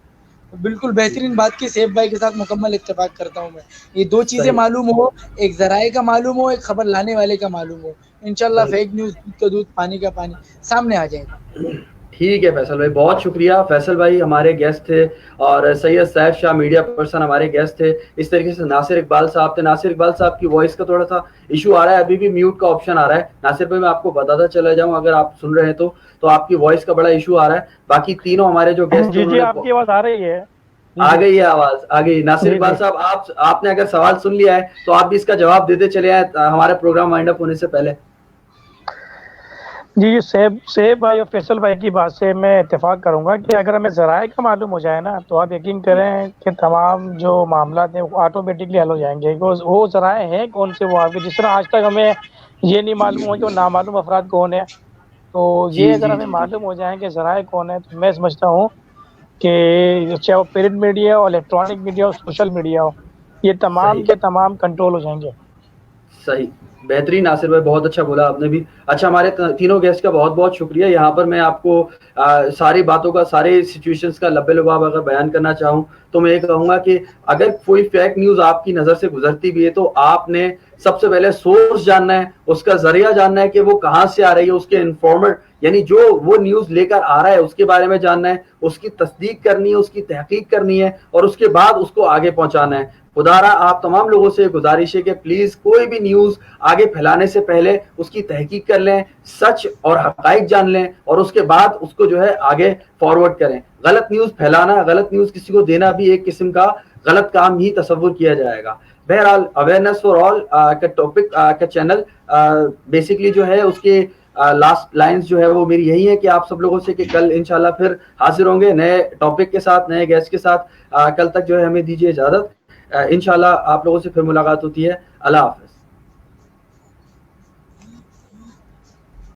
बिल्कुल बेहतरीन बात की, सैफ भाई के साथ मुकम्मल इत्तेफाक करता हूँ मैं। ये दो चीजें सही। मालूम हो, एक जराए का मालूम हो, एक खबर लाने वाले का मालूम हो, इंशाल्लाह सही। फेक न्यूज दूध का दूध पानी का पानी सामने आ जाएगा। ठीक है फैसल भाई, बहुत शुक्रिया। फैसल भाई हमारे गेस्ट थे और सैयद सैफ शाह मीडिया पर्सन हमारे गेस्ट थे। इस तरीके से नासिर इकबाल साहब थे। नासिर इकबाल साहब की वॉइस का थोड़ा सा इशू आ रहा है, अभी भी म्यूट का ऑप्शन आ रहा है। नासिर भाई मैं आपको बताता चला जाऊं, अगर आप सुन रहे हैं तो आपकी वॉइस का बड़ा इशू आ रहा है। बाकी तीनों हमारे जो गेस्ट थे जी आपकी आवाज आ रही है। आ गई है आवाज, आ गई। नासिर जी, इकबाल जी। साहब आपने अगर सवाल सुन लिया है तो आप भी इसका जवाब देते चले आए हमारे प्रोग्राम वाइंड अप होने से पहले। जी सेब भाई और फैसल भाई की बात से मैं इत्तेफाक करूंगा कि अगर हमें ज़राए का मालूम हो जाए ना, तो आप यकीन करें कि तमाम जो मामला हैं वो ऑटोमेटिकली हल हो जाएंगे। वो ज़राए हैं कौन से, वो आपके जिस तरह आज तक हमें ये नहीं मालूम हो कि वो नामालूम अफराद कौन है, तो जी ये अगर जी हमें जी जी। मालूम हो जाए कि ज़राए कौन है, तो मैं समझता हूँ कि चाहे वो प्रिंट मीडिया हो, इलेक्ट्रॉनिक मीडिया हो, सोशल मीडिया हो, ये तमाम सही के तमाम कंट्रोल हो जाएंगे। सही, बेहतरीन नासिर भाई, बहुत अच्छा बोला आपने भी। अच्छा, हमारे तीनों गेस्ट का बहुत बहुत शुक्रिया। यहाँ पर मैं आपको सारी बातों का, सारे सिचुएशंस का लब्बे लुबाब अगर बयान करना चाहूँ तो मैं ये कहूँगा कि अगर कोई फेक न्यूज़ आपकी नज़र से गुजरती भी है तो आपने सबसे पहले सोर्स जानना है, उसका जरिया जानना है कि वो कहाँ से आ रही है, उसके इन्फॉर्मर यानी जो वो न्यूज़ लेकर आ रहा है उसके बारे में जानना है, उसकी तस्दीक करनी है, उसकी तहकीक करनी है और उसके बाद उसको आगे पहुंचाना है। खुदारा आप तमाम लोगों से गुजारिश है कि प्लीज कोई भी न्यूज आगे फैलाने से पहले उसकी तहकीक कर लें, सच और हकाइक जान लें और उसके बाद उसको जो है आगे फॉरवर्ड करें। गलत न्यूज फैलाना, गलत न्यूज किसी को देना भी एक किस्म का गलत काम ही तस्वुर किया जाएगा। बहरहाल अवेयरनेस फॉर ऑल का टॉपिक का चैनल बेसिकली जो है उसके लास्ट लाइंस जो है वो मेरी यही है कि आप सब लोगों से कि कल इंशाल्लाह फिर हाजिर होंगे नए टॉपिक के साथ, नए गेस्ट के साथ। कल तक जो है हमें दीजिए इजाजत। इंशाल्लाह आप लोगों से फिर मुलाकात होती है। अल्लाह हाफ़िज़।